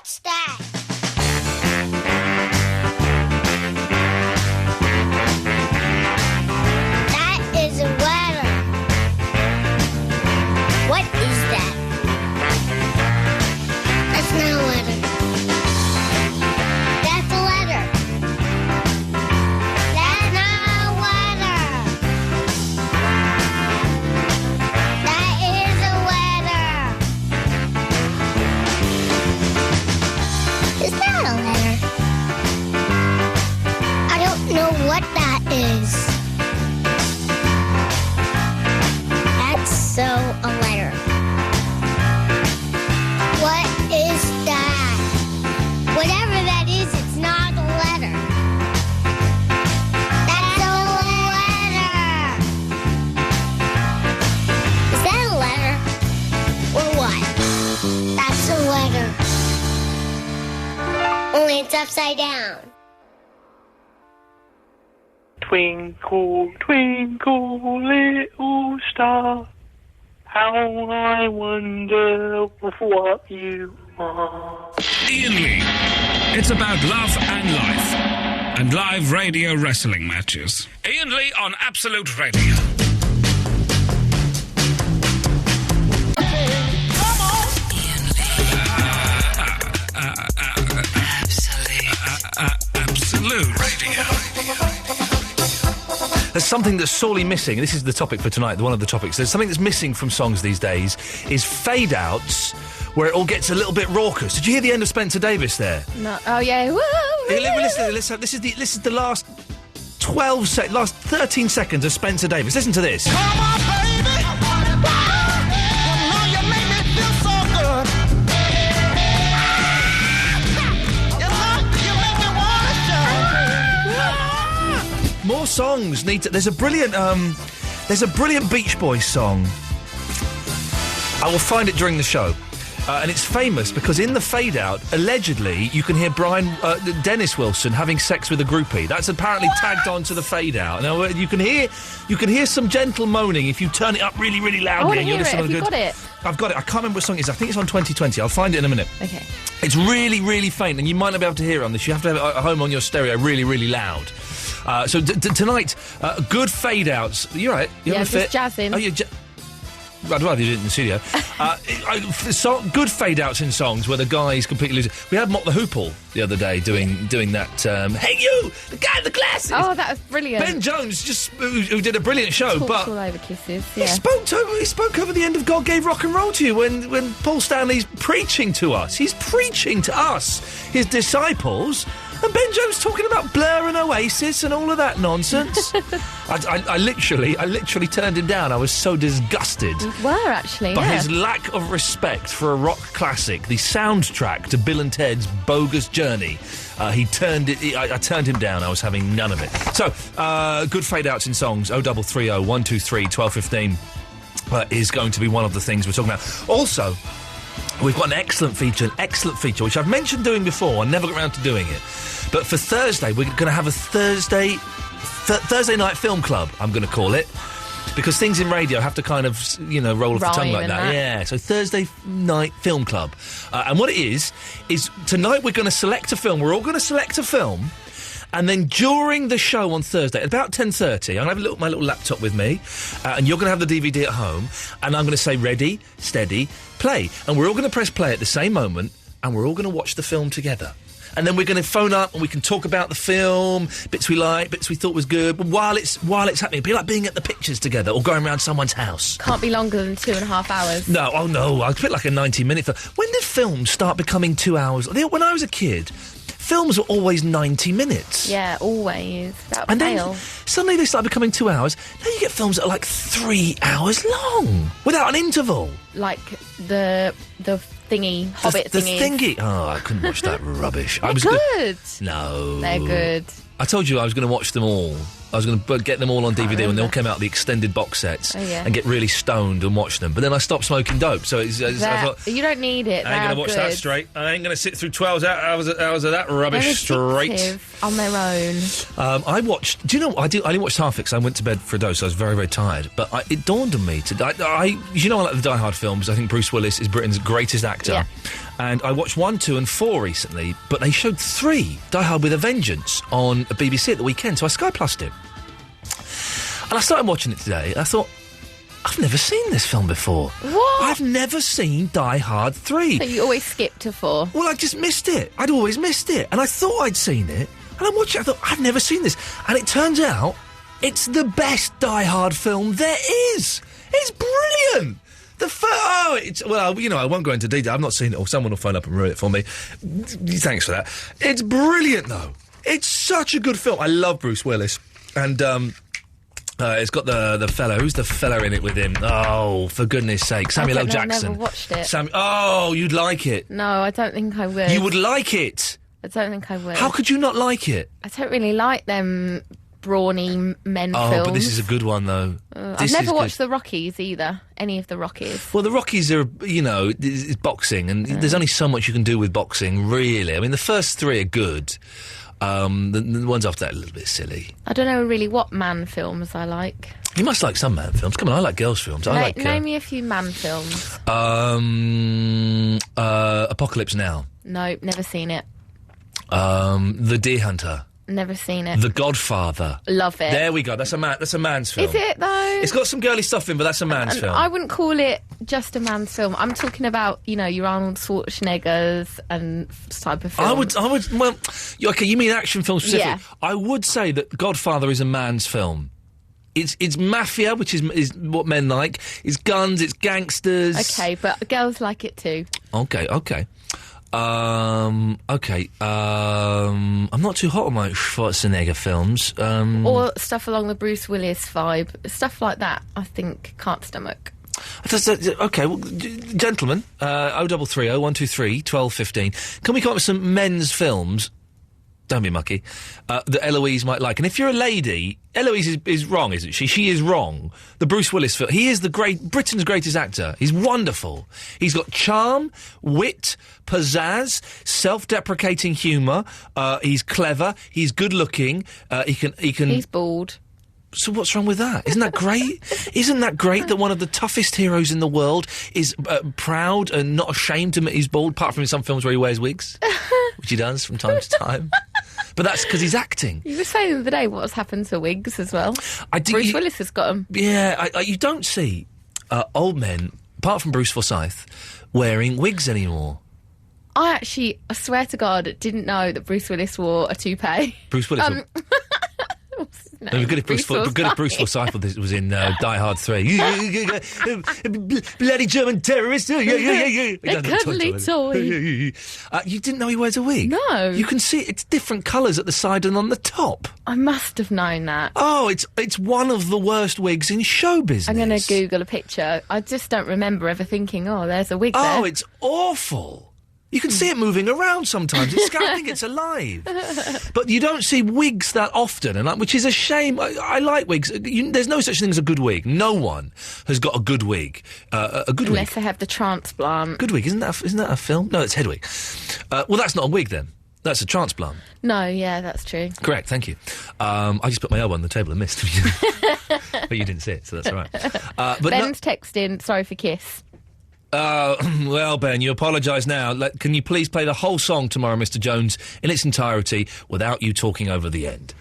What's that? That is a letter. What is that? That's not a letter. That's a letter. That's not a letter. That is a letter. Is that a letter? I don't know what that is. That's so a letter. What is that? Whatever that is, it's not a letter. That's a letter. Is that a letter? Or what? That's a letter. Only it's upside down. Twinkle, twinkle, little star, how I wonder what you are. Iain Lee. It's about love and life. And live radio wrestling matches. Iain Lee on Absolute Radio. Absolute Radio. There's something that's sorely missing. This is the topic for tonight, one of the topics. There's something that's missing from songs these days is fade-outs where it all gets a little bit raucous. Did you hear the end of Spencer Davis there? No. Oh, yeah. Woo! Listen, this is the last 13 seconds of Spencer Davis. Listen to this. Come on, baby. Now you make me feel so good. You make me wanna shout. More songs need to... There's a brilliant Beach Boys song. I will find it during the show. And it's famous because in the fade-out, allegedly, you can hear Dennis Wilson having sex with a groupie. That's apparently tagged onto the fade-out. Now, you can hear some gentle moaning if you turn it up really, really loudly. I want to hear it. Have you got it? I've got it. I can't remember what song it is. I think it's on 2020. I'll find it in a minute. Okay. It's really, really faint, and you might not be able to hear it on this. You have to have it at home on your stereo really, really loud. So tonight, good fade-outs. You're right. Yeah, just jazzing. Oh, I'd rather you did it in the studio. Good fade-outs in songs where the guys completely lose it. We had Mott the Hoople the other day doing that, hey you, the guy in the glasses! Oh, that was brilliant. Ben Jones, who did a brilliant show, Talks but... all over kisses, yeah. He spoke over the end of God Gave Rock and Roll to You when Paul Stanley's preaching to us. He's preaching to us, his disciples... And Ben Jones talking about Blur and Oasis and all of that nonsense. I literally turned him down. I was so disgusted. You were, actually, by his lack of respect for a rock classic, the soundtrack to Bill and Ted's Bogus Journey. I turned him down. I was having none of it. So, good fade-outs in songs. 0330 123 1215 is going to be one of the things we're talking about. Also... we've got an excellent feature, which I've mentioned doing before. I never got around to doing it. But for Thursday, we're going to have a Thursday night film club, I'm going to call it. Because things in radio have to kind of, roll off the tongue like that. Yeah, so Thursday night film club. And what it is tonight we're going to select a film. We're all going to select a film. And then during the show on Thursday, at about 10:30, I'm going to have my little laptop with me, and you're going to have the DVD at home, and I'm going to say, ready, steady, play. And we're all going to press play at the same moment, and we're all going to watch the film together. And then we're going to phone up, and we can talk about the film, bits we like, bits we thought was good, but while it's happening, it'd be like being at the pictures together, or going around someone's house. Can't be longer than 2.5 hours. No, I'll put like a 90-minute film. When did films start becoming 2 hours? When I was a kid... films were always 90 minutes. Yeah, always. And then suddenly they start becoming 2 hours. Now you get films that are like 3 hours long, without an interval. Like the thingy, Hobbit thingy. The thingy. Oh, I couldn't watch that rubbish. They're good. No. They're good. I told you I was going to watch them all. I was going to get them all on DVD when they all came out, the extended box sets, and get really stoned and watch them. But then I stopped smoking dope, so I thought... You don't need it. I ain't going to watch that straight. I ain't going to sit through 12 hours of that rubbish straight. On their own. I watched... Do you know what? I only watched half it because I went to bed for a dose, so I was very, very tired. But it dawned on me... I like the Die Hard films. I think Bruce Willis is Britain's greatest actor. And I watched 1, 2 and 4 recently, but they showed 3, Die Hard with a Vengeance, on BBC at the weekend, so I Sky Plussed it. And I started watching it today, and I thought, I've never seen this film before. What? I've never seen Die Hard 3. So you always skip to 4. Well, I just missed it. I'd always missed it. And I thought I'd seen it. And I watched it, I thought, I've never seen this. And it turns out, it's the best Die Hard film there is. It's brilliant. I won't go into detail. I've not seen it, or someone will phone up and ruin it for me. Thanks for that. It's brilliant, though. It's such a good film. I love Bruce Willis. And, it's got the fellow. Who's the fellow in it with him? Oh, for goodness sake. Samuel L. Jackson. I never watched it. Oh, you'd like it. No, I don't think I would. You would like it. I don't think I would. How could you not like it? I don't really like them brawny men films. Oh, but this is a good one, though. I've never watched the Rockies either. Any of the Rockies. Well, the Rockies are, it's boxing, and there's only so much you can do with boxing, really. I mean, the first 3 are good. The ones after that are a little bit silly. I don't know really what man films I like. You must like some man films. Come on, I like girls' films. Name me a few man films. Apocalypse Now. No, never seen it. The Deer Hunter. Never seen it. The Godfather. Love it. There we go. That's a man's film. Is it, though? It's got some girly stuff in, but that's a man's film. I wouldn't call it just a man's film. I'm talking about, your Arnold Schwarzeneggers and type of film. You mean action film specific? Yeah. I would say that Godfather is a man's film. It's mafia, which is what men like. It's guns, it's gangsters. Okay, but girls like it too. Okay. I'm not too hot on my Schwarzenegger films. Or stuff along the Bruce Willis vibe. Stuff like that, I think, can't stomach. Okay, well, gentlemen, 0330 123 1215. Can we come up with some men's films? Don't be mucky. That Eloise might like. And if you're a lady, Eloise is wrong, isn't she? She is wrong. The Bruce Willis film. He is Britain's greatest actor. He's wonderful. He's got charm, wit, pizzazz, self-deprecating humour. He's clever. He's good-looking. He can. He's bald. So what's wrong with that? Isn't that great? Isn't that great that one of the toughest heroes in the world is proud and not ashamed to admit he's bald, apart from in some films where he wears wigs, which he does from time to time. But that's because he's acting. You were saying the other day what's happened to wigs as well. Bruce Willis has got them. Yeah, you don't see old men, apart from Bruce Forsyth, wearing wigs anymore. I swear to God, didn't know that Bruce Willis wore a toupee. Bruce Willis. Good if Bruce Forsyth was in Die Hard 3. Bloody German terrorist. A cuddly toy. You didn't know he wears a wig? No. You can see it's different colours at the side and on the top. I must have known that. Oh, it's one of the worst wigs in show business. I'm going to Google a picture. I just don't remember ever thinking, oh, there's a wig there. Oh, it's awful. You can see it moving around sometimes. I think it's alive. But you don't see wigs that often, which is a shame. I like wigs. There's no such thing as a good wig. No one has got a good wig. Unless they have the transplant. Good wig. Isn't that a film? No, it's Hedwig. Well, that's not a wig then. That's a transplant. No, yeah, that's true. Correct, thank you. I just put my elbow on the table and missed. But you didn't see it, so that's all right. But Ben's texting, sorry for kiss. Well, Ben, you apologise now. Can you please play the whole song tomorrow, Mr. Jones, in its entirety, without you talking over the end,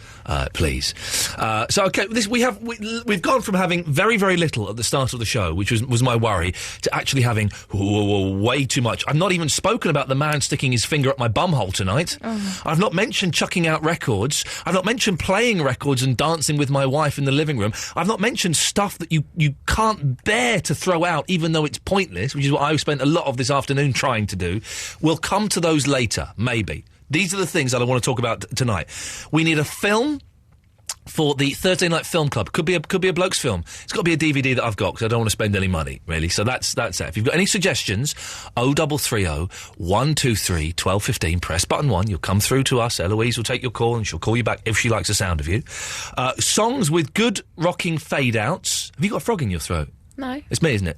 please? We've gone from having very, very little at the start of the show, which was my worry, to actually having way too much. I've not even spoken about the man sticking his finger up my bumhole tonight. Oh. I've not mentioned chucking out records. I've not mentioned playing records and dancing with my wife in the living room. I've not mentioned stuff that you can't bear to throw out, even though it's pointless, which is what I've spent a lot of this afternoon trying to do. We'll come to those later, maybe. These are the things that I want to talk about tonight. We need a film for the Thursday Night Film Club. Could be a bloke's film. It's got to be a DVD that I've got, because I don't want to spend any money, really. So that's it. If you've got any suggestions, 0330 123 1215, press button 1. You'll come through to us. Eloise will take your call, and she'll call you back if she likes the sound of you. Songs with good rocking fade-outs. Have you got a frog in your throat? No. It's me, isn't it?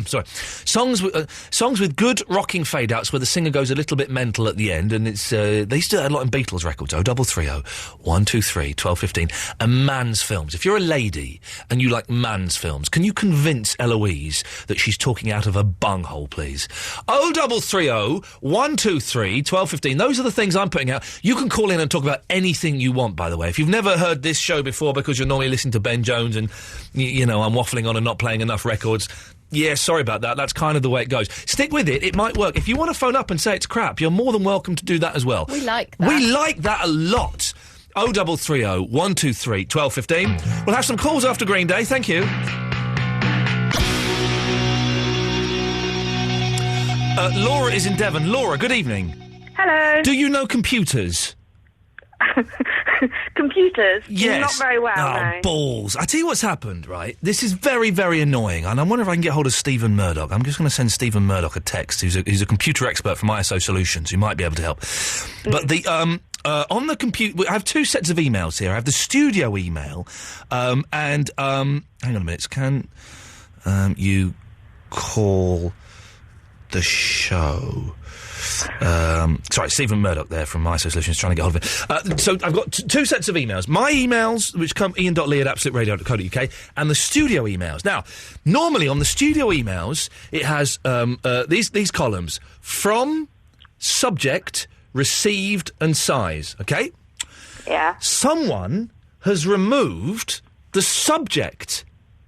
Sorry. Songs with good rocking fade-outs where the singer goes a little bit mental at the end, and it's they used to do that a lot in Beatles records. 0330 123 1215. And Man's films. If you're a lady and you like Man's films, can you convince Eloise that she's talking out of a bunghole, please? 0330 123 1215. Those are the things I'm putting out. You can call in and talk about anything you want, by the way. If you've never heard this show before because you're normally listening to Ben Jones and, you know, I'm waffling on and not playing enough records, yeah, sorry about that. That's kind of the way it goes. Stick with it. It might work. If you want to phone up and say it's crap, you're more than welcome to do that as well. We like that. We like that a lot. 0330 123 1215. We'll have some calls after Green Day. Thank you. Laura is in Devon. Laura, good evening. Hello. Do you know computers? Computers? Yes. Not very well, Oh, no. balls. I tell you what's happened, right? This is very, very annoying, and I wonder if I can get hold of Stephen Murdoch. I'm just going to send Stephen Murdoch a text. He's a computer expert from ISO Solutions. He might be able to help. But the on the computer, I have two sets of emails here. I have the studio email, and hang on a minute. Can you call the show? Sorry, Stephen Murdoch there from ISO Solutions trying to get hold of it. So I've got two sets of emails. My emails, which come ian.lee@absoluteradio.co.uk, and the studio emails. Now, normally on the studio emails, it has these columns: from, subject, received, and size. Okay? Yeah. Someone has removed the subject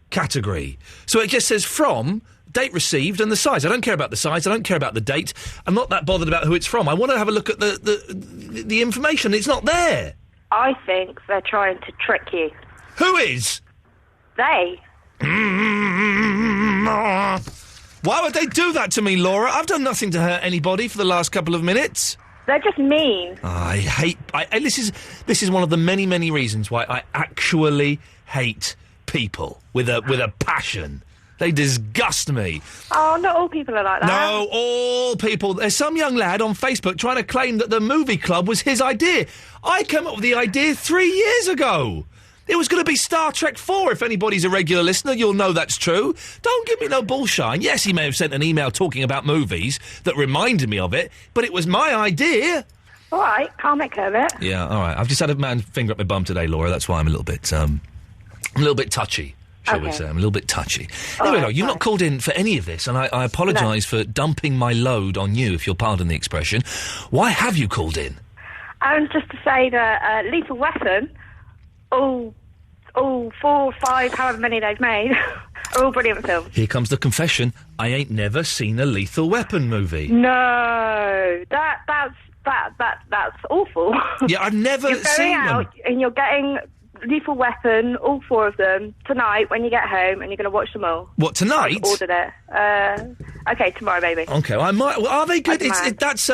category. So it just says from, date received, and the size. I don't care about the size. I don't care about the date. I'm not that bothered about who it's from. I want to have a look at the information. It's not there. I think they're trying to trick you. Who is? They. Why would they do that to me, Laura? I've done nothing to hurt anybody for the last couple of minutes. They're just mean. I hate... This is one of the many, many reasons why I actually hate people with a passion. They disgust me. Oh, not all people are like that. No, all people. There's some young lad on Facebook trying to claim that the movie club was his idea. I came up with the idea 3 years ago. It was going to be Star Trek 4. If anybody's a regular listener, you'll know that's true. Don't give me no bullshine. Yes, he may have sent an email talking about movies that reminded me of it, but it was my idea. All right, calm it, Kermit. Yeah, all right. I've just had a man finger up my bum today, Laura. That's why I'm a little bit touchy. Shall we say? I'm a little bit touchy. There we go. You've not called in for any of this, and I apologise for dumping my load on you, if you'll pardon the expression. Why have you called in? Just to say that Lethal Weapon, all 4 or 5, however many they've made, are all brilliant films. Here comes the confession. I ain't never seen a Lethal Weapon movie. No, that's awful. Yeah, I've never You're seen going out them. and you're getting Lethal Weapon, all 4 of them, tonight when you get home, and you're going to watch them all. What, tonight? I've ordered it. Okay, tomorrow, maybe. Okay, well, I might. Well, are they good? I That's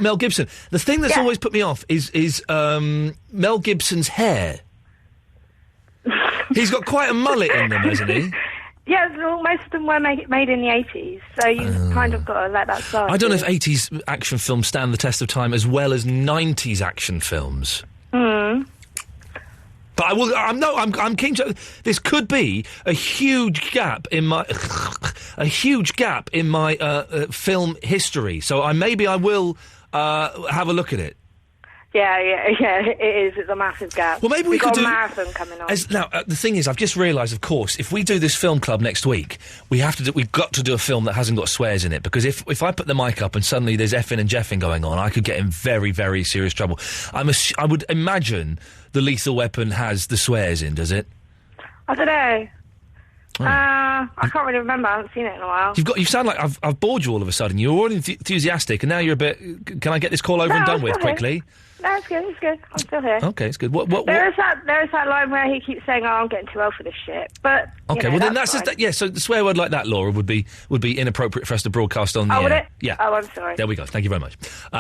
Mel Gibson. The thing that's always put me off is Mel Gibson's hair. He's got quite a mullet in them, hasn't he? Yeah, well, most of them were made in the 80s, so you kind of got to let that slide. I don't know if 80s action films stand the test of time as well as 90s action films. But I'm keen to. This could be a huge gap in my film history. So I will have a look at it. Yeah, it is. It's a massive gap. Well, maybe we We've could got do a marathon coming on. The thing is, I've just realised, of course, if we do this film club next week, we've got to do a film that hasn't got swears in it, because if I put the mic up and suddenly there's effing and jeffing going on, I could get in very, very serious trouble. I would imagine the Lethal Weapon has the swears in, does it? I don't know. I can't really remember. I haven't seen it in a while. You sound like I've bored you all of a sudden. You were all enthusiastic, and now you're a bit. Can I get this call over and done with quickly? No, it's good. I'm still here. Okay, it's good. There is that line where he keeps saying, "Oh, I'm getting too old for this shit." But okay, well then that's just yeah. So the swear word like that, Laura, would be inappropriate for us to broadcast on the air. Would it? Yeah. Oh, I'm sorry. There we go. Thank you very much,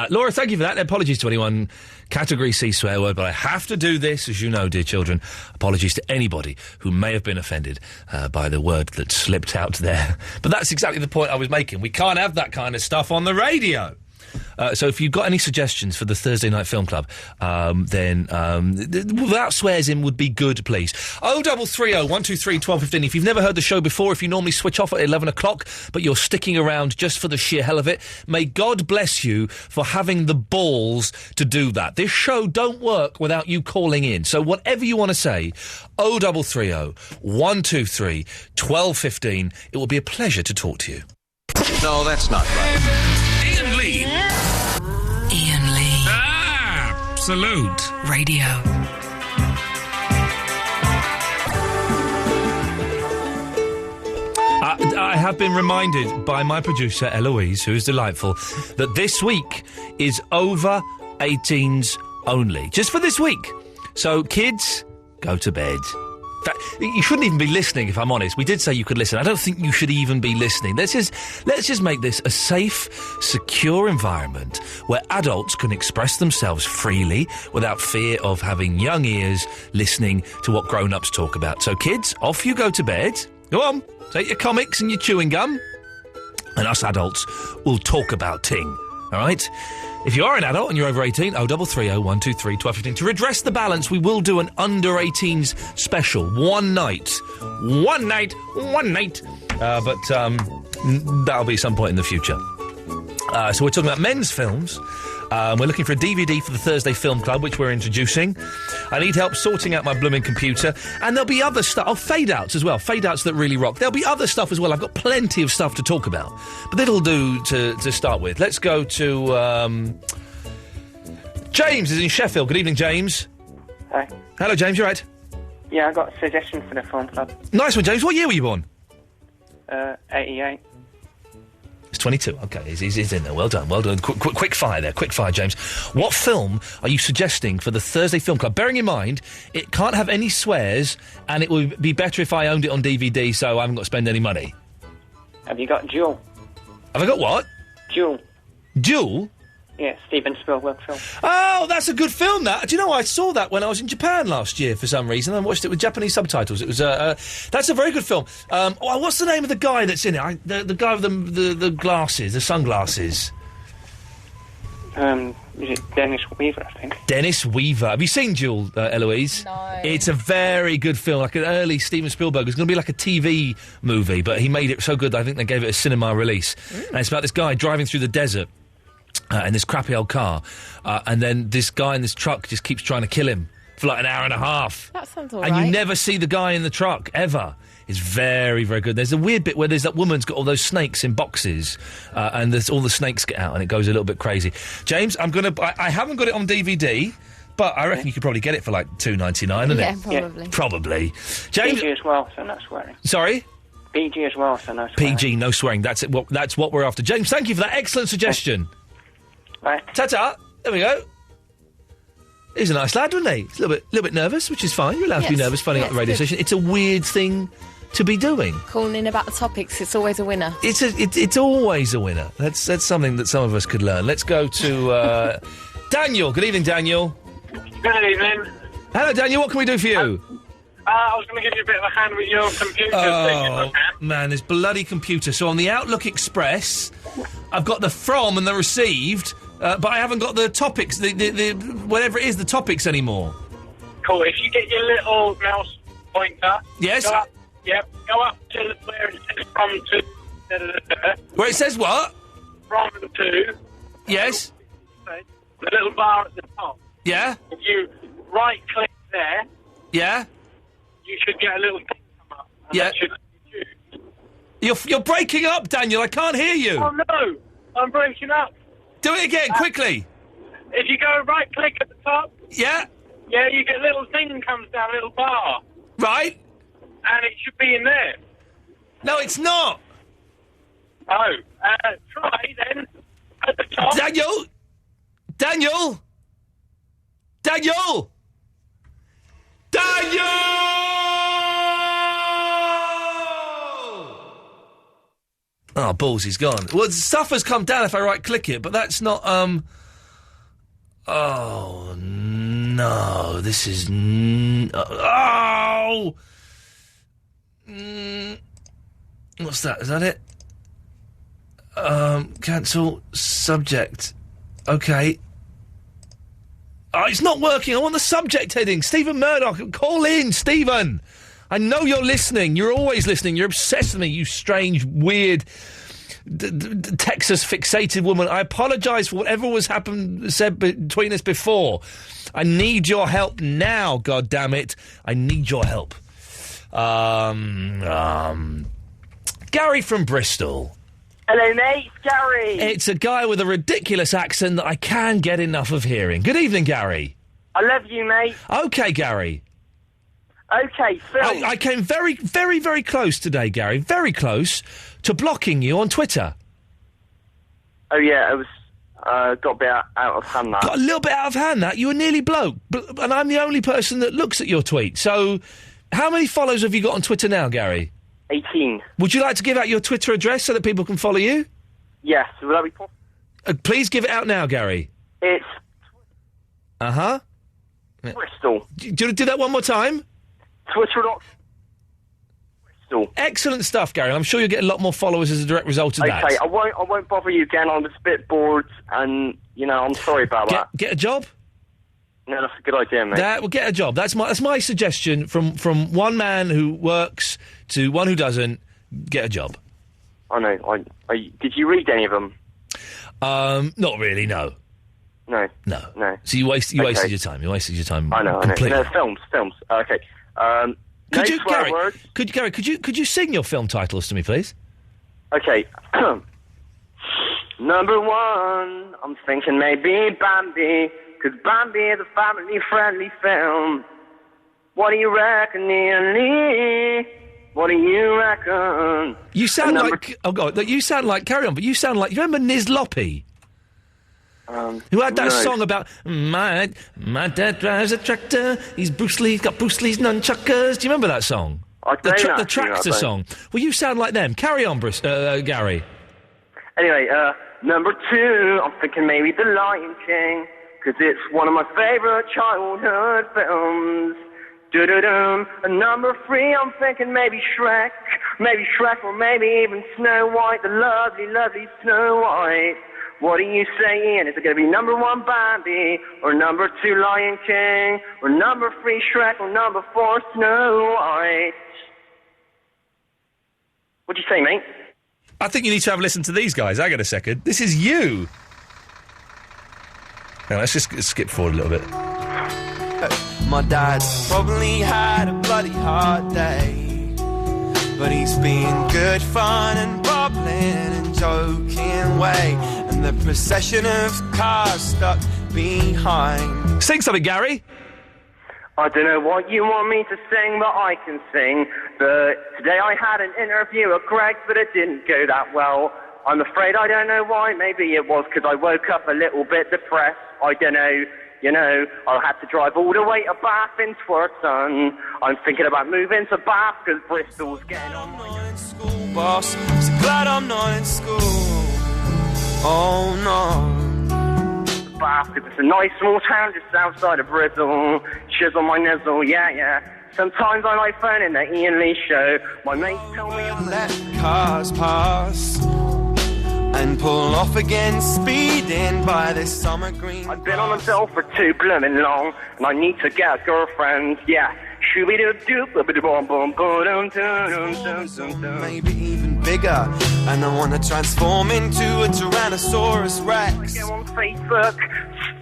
Laura. Thank you for that. Apologies to anyone. Category C swear word, but I have to do this, as you know, dear children. Apologies to anybody who may have been offended by the word that slipped out there. But that's exactly the point I was making. We can't have that kind of stuff on the radio. So if you've got any suggestions for the Thursday Night Film Club, then without swears in would be good, please. 0330 123 1215. If you've never heard the show before, if you normally switch off at 11 o'clock, but you're sticking around just for the sheer hell of it, may God bless you for having the balls to do that. This show don't work without you calling in. So whatever you want to say, 0330 123 1215. It will be a pleasure to talk to you. No, that's not right. Iain Lee. Iain Lee. Absolute. Radio. I have been reminded by my producer, Eloise, who is delightful, that this week is over 18s only. Just for this week. So, kids, go to bed. In fact, you shouldn't even be listening, if I'm honest. We did say you could listen. I don't think you should even be listening. Let's just make this a safe, secure environment where adults can express themselves freely without fear of having young ears listening to what grown-ups talk about. So, kids, off you go to bed. Go on, take your comics and your chewing gum, and us adults will talk about ting, all right? If you are an adult and you're over 18, 0330 123 1215. To redress the balance, we will do an under-18s special. One night. But that'll be some point in the future. So we're talking about men's films. We're looking for a DVD for the Thursday Film Club, which we're introducing. I need help sorting out my blooming computer. And there'll be other stuff. Oh, fade-outs as well. Fade-outs that really rock. There'll be other stuff as well. I've got plenty of stuff to talk about. But that'll do to start with. Let's go to... James is in Sheffield. Good evening, James. Hi. Hello, James. You all right? Yeah, I got a suggestion for the film club. Nice one, James. What year were you born? 88. It's 22. Okay, he's in there. Well done, well done. Quick fire there. Quick fire, James. What film are you suggesting for the Thursday Film Club? Bearing in mind, it can't have any swears, and it would be better if I owned it on DVD, so I haven't got to spend any money. Have you got Jewel? Have I got what? Jewel. Jewel? Yeah, Steven Spielberg film. Oh, that's a good film, that. Do you know, I saw that when I was in Japan last year for some reason. I watched it with Japanese subtitles. It was, that's a very good film. What's the name of the guy that's in it? The guy with the glasses, the sunglasses. Is it Dennis Weaver, I think? Dennis Weaver. Have you seen Jewel, Eloise? No. It's a very good film, like an early Steven Spielberg. It's going to be like a TV movie, but he made it so good that I think they gave it a cinema release. And it's about this guy driving through the desert in this crappy old car, and then this guy in this truck just keeps trying to kill him for like an hour and a half. That sounds all and right. you never see the guy in the truck, ever. It's very, very good. There's a weird bit where there's that woman's got all those snakes in boxes, and all the snakes get out, and it goes a little bit crazy. James, I haven't got it on DVD, but I reckon you could probably get it for like $2.99, isn't Yeah, it? probably. Yeah, probably. James, PG as well, so no swearing. sorry? PG as well, so no swearing. PG, no swearing. That's it. That's what we're after. James, thank you for that excellent suggestion. Right. Ta-ta. There we go. He's a nice lad, wasn't he? He's a little bit nervous, which is fine. You're allowed to be Yes. nervous phoning up the Yes, radio good. station. It's a weird thing to be doing. Calling in about the topics, it's always a winner. It's always a winner. That's something that some of us could learn. Let's go to Daniel. Good evening, Daniel. Good evening. Hello, Daniel. What can we do for you? I was going to give you a bit of a hand with your computer thing, if I can. Man, this bloody computer. So on the Outlook Express, I've got the from and the received, but I haven't got the topics, the whatever it is, the topics anymore. Cool. If you get your little mouse pointer... Yes? Go up, go up to where it says from to... Where it says what? From to... Yes? The little bar at the top. Yeah? If you right-click there, Yeah? you should get a little thing come up. And Yeah. that should choose. You're breaking up, Daniel. I can't hear you. Oh, no. I'm breaking up. Do it again, quickly. If you go right-click at the top... Yeah? Yeah, you get a little thing comes down, a little bar. Right? And it should be in there. No, it's not. Oh, try then at the top. Daniel! Daniel! Daniel! Daniel! Oh, balls, he's gone. Well, stuff has come down if I right-click it, but that's not, Oh, no, this is... Oh! What's that? Is that it? Cancel subject. Okay. Oh, it's not working. I want the subject heading. Stephen Murdoch, call in, Stephen. I know you're listening. You're always listening. You're obsessed with me, you strange, weird, Texas-fixated woman. I apologise for whatever was said between us before. I need your help now, God damn it. I need your help. Gary from Bristol. Hello, mate. Gary. It's a guy with a ridiculous accent that I can't get enough of hearing. Good evening, Gary. I love you, mate. OK, Gary. OK, Phil. I came very, very, very close today, Gary. Very close to blocking you on Twitter. Oh, yeah, it was... got a bit out of hand, that. Got a little bit out of hand, that. You were nearly bloke. And I'm the only person that looks at your tweet. So, how many followers have you got on Twitter now, Gary? 18. Would you like to give out your Twitter address so that people can follow you? Yes, would that be possible? Please give it out now, Gary. It's... Uh-huh. Bristol. Do you want to do that one more time? Twitter.Bristol. Excellent stuff, Gary. I'm sure you'll get a lot more followers as a direct result of that. Okay, I won't bother you again. I'm just a bit bored, and, you know, I'm sorry about that. Get a job? No, that's a good idea, mate. Well, get a job. That's my suggestion from one man who works to one who doesn't. Get a job. I know. Did you read any of them? Not really, no. No. So you wasted your time. You wasted your time. I know. Completely. No, films. Okay. Could you, Gary, could you sing your film titles to me, please? Okay. Number one, I'm thinking maybe Bambi, 'cause Bambi is a family-friendly film. What do you reckon, Iain Lee? What do you reckon? You sound like... Oh, God, you sound like... Carry on, but you sound like... You remember Niz Loppy? Who had that song about... My dad drives a tractor, he's Bruce Lee, he's got Bruce Lee's nunchuckers. Do you remember that song? The tractor song. Well, you sound like them. Carry on, Gary. Anyway, number two, I'm thinking maybe The Lion King, 'cause it's one of my favourite childhood films. Do-do-dum. And number three, I'm thinking maybe Shrek, or maybe even Snow White, the lovely, lovely Snow White. What do you say, Iain? Is it going to be number one Bambi, or number two Lion King, or number three Shrek, or number four Snow White? What do you say, mate? I think you need to have a listen to these guys. Hang on a second. This is you. Now, let's just skip forward a little bit. My dad probably had a bloody hard day, but he's being good fun and bubbling and joking way, and the procession of cars stuck behind. Sing something, Gary. I don't know what you want me to sing, but I can sing. But today I had an interview at Greg's, but it didn't go that well. I'm afraid I don't know why. Maybe it was because I woke up a little bit depressed. I don't know. You know, I'll have to drive all the way to Bath in Twerton. I'm thinking about moving to Bath because Bristol's getting on my school, boss. So glad I'm not in school. Oh no. Bath, because it's a nice small town just outside of Bristol. Chisel my nizzle, yeah. Sometimes I like phoning the Iain Lee show. My mates tell me I'm let cars pass and pull off again, speeding by this summer green. I've been on a bill for too blooming long, and I need to get a girlfriend, yeah. Maybe even bigger, and I want to transform into a Tyrannosaurus Rex. I go on Facebook,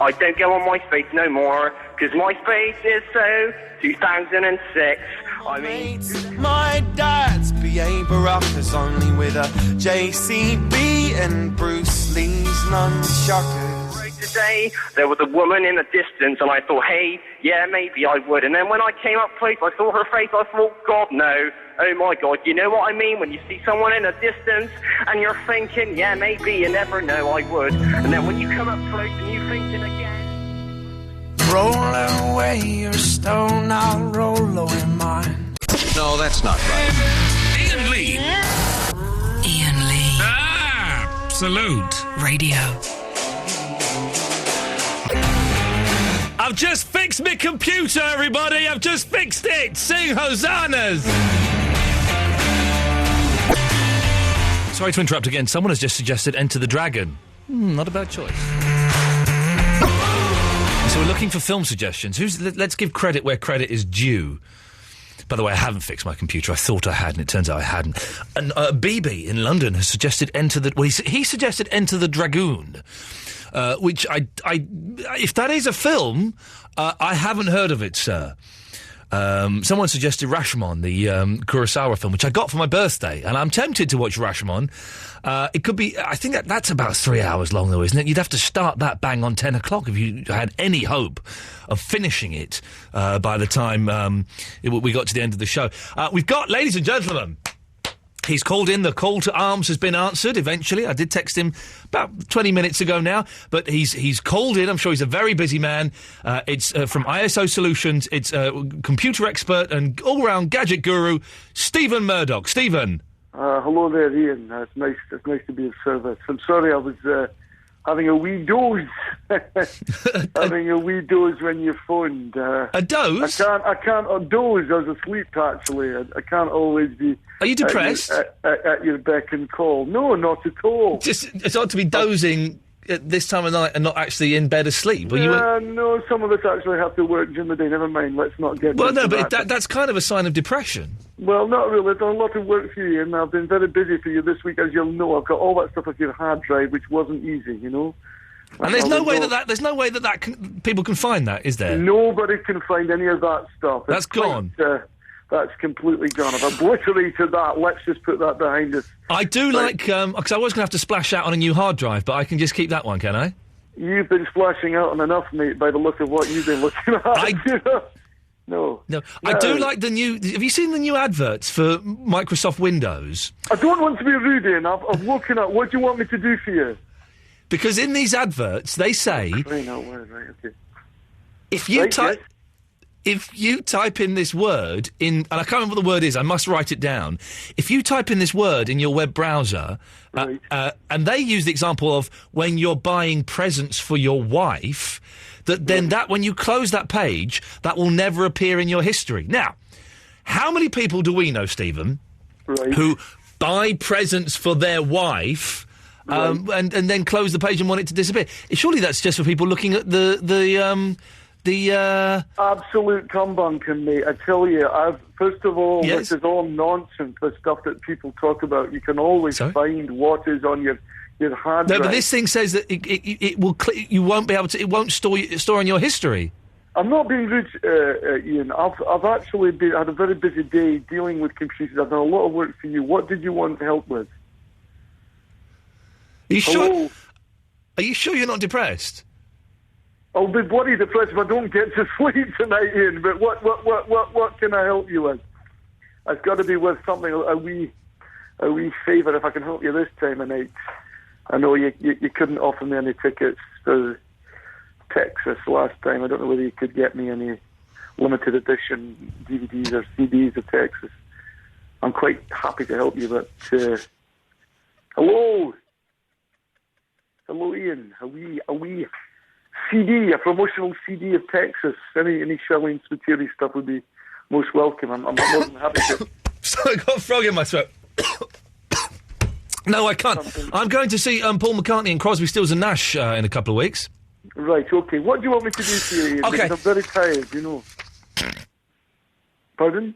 I don't go on MySpace no more, because MySpace is so 2006. I mean, my dad's B.A. Baracus, only with a JCB and Bruce Lee's nunchuckers. Today, there was a woman in the distance, and I thought, hey, yeah, maybe I would. And then when I came up close, I saw her face, I thought, God, no. Oh, my God, you know what I mean? When you see someone in a distance, and you're thinking, yeah, maybe, you never know, I would. And then when you come up close, and you're thinking again. Roll away your stone, I'll roll away mine. No, that's not right. Iain Lee. Iain Lee. Absolute. Radio. I've just fixed my computer, everybody! I've just fixed it! Sing hosannas! Sorry to interrupt again. Someone has just suggested Enter the Dragon. Not a bad choice. So we're looking for film suggestions. Let's give credit where credit is due. By the way, I haven't fixed my computer. I thought I had, and it turns out I hadn't. And BB in London has suggested Enter the... Well, he suggested Enter the Dragoon, which if that is a film, I haven't heard of it, sir. Someone suggested Rashomon, the Kurosawa film, which I got for my birthday, and I'm tempted to watch Rashomon. It could be... I think that's about 3 hours long, though, isn't it? You'd have to start that bang on 10 o'clock if you had any hope of finishing it by the time we got to the end of the show. We've got, ladies and gentlemen... He's called in. The call to arms has been answered eventually. I did text him about 20 minutes ago now, but he's called in. I'm sure he's a very busy man. It's from ISO Solutions. It's computer expert and all-round gadget guru, Stephen Murdoch. Stephen. Hello there, Ian. It's nice to be of service. I'm sorry I was having a wee doze. Having a wee doze when you phoned. A doze? I can't doze. I was asleep, actually. I can't always be... Are you depressed? At your beck and call. No, not at all. It's odd to be dozing at this time of night and not actually in bed asleep. No, some of us actually have to work during the day. Never mind, let's not get Well, into no, but that. that's kind of a sign of depression. Well, not really. I've done a lot of work for you, and I've been very busy for you this week, as you'll know. I've got all that stuff off your hard drive, which wasn't easy, you know. And there's no way that people can find that, is there? Nobody can find any of that stuff. That's gone. That's completely gone. I've obliterated that. Let's just put that behind us. I do like, because I was going to have to splash out on a new hard drive, but I can just keep that one, can I? You've been splashing out on enough, mate, by the look of what you've been looking at. No. I do like the new... Have you seen the new adverts for Microsoft Windows? I don't want to be rude, Ian. I've woken up. What do you want me to do for you? Because in these adverts, they say... Right, okay. If you type in this word in... And I can't remember what the word is. I must write it down. If you type in this word in your web browser... Right. And they use the example of when you're buying presents for your wife... That when you close that page, that will never appear in your history. Now, how many people do we know, Stephen, who buy presents for their wife and then close the page and want it to disappear? Surely that's just for people looking at the absolute cumbunkin, mate. I tell you, first of all, this is all nonsense. The stuff that people talk about. You can always find what is on your hard drive. No, but this thing says that it will. You won't be able to. It won't store in your history. I'm not being rude, Ian. I've actually had a very busy day dealing with computers. I've done a lot of work for you. What did you want help with? Are you sure? Are you sure you're not depressed? I'll be bloody depressed if I don't get to sleep tonight, Ian. But what can I help you with? It's got to be with something a wee favour if I can help you this time of night. I know you couldn't offer me any tickets for Texas last time. I don't know whether you could get me any limited edition DVDs or CDs of Texas. I'm quite happy to help you, but hello, Ian. A wee CD, a promotional CD of Texas. Any Shellings material stuff would be most welcome. I'm more than happy to. Sorry, I got a frog in my throat. No, I can't. I'm going to see Paul McCartney and Crosby, Stills and Nash in a couple of weeks. Right, okay. What do you want me to do for you, Ian? Okay. Because I'm very tired, you know. Pardon?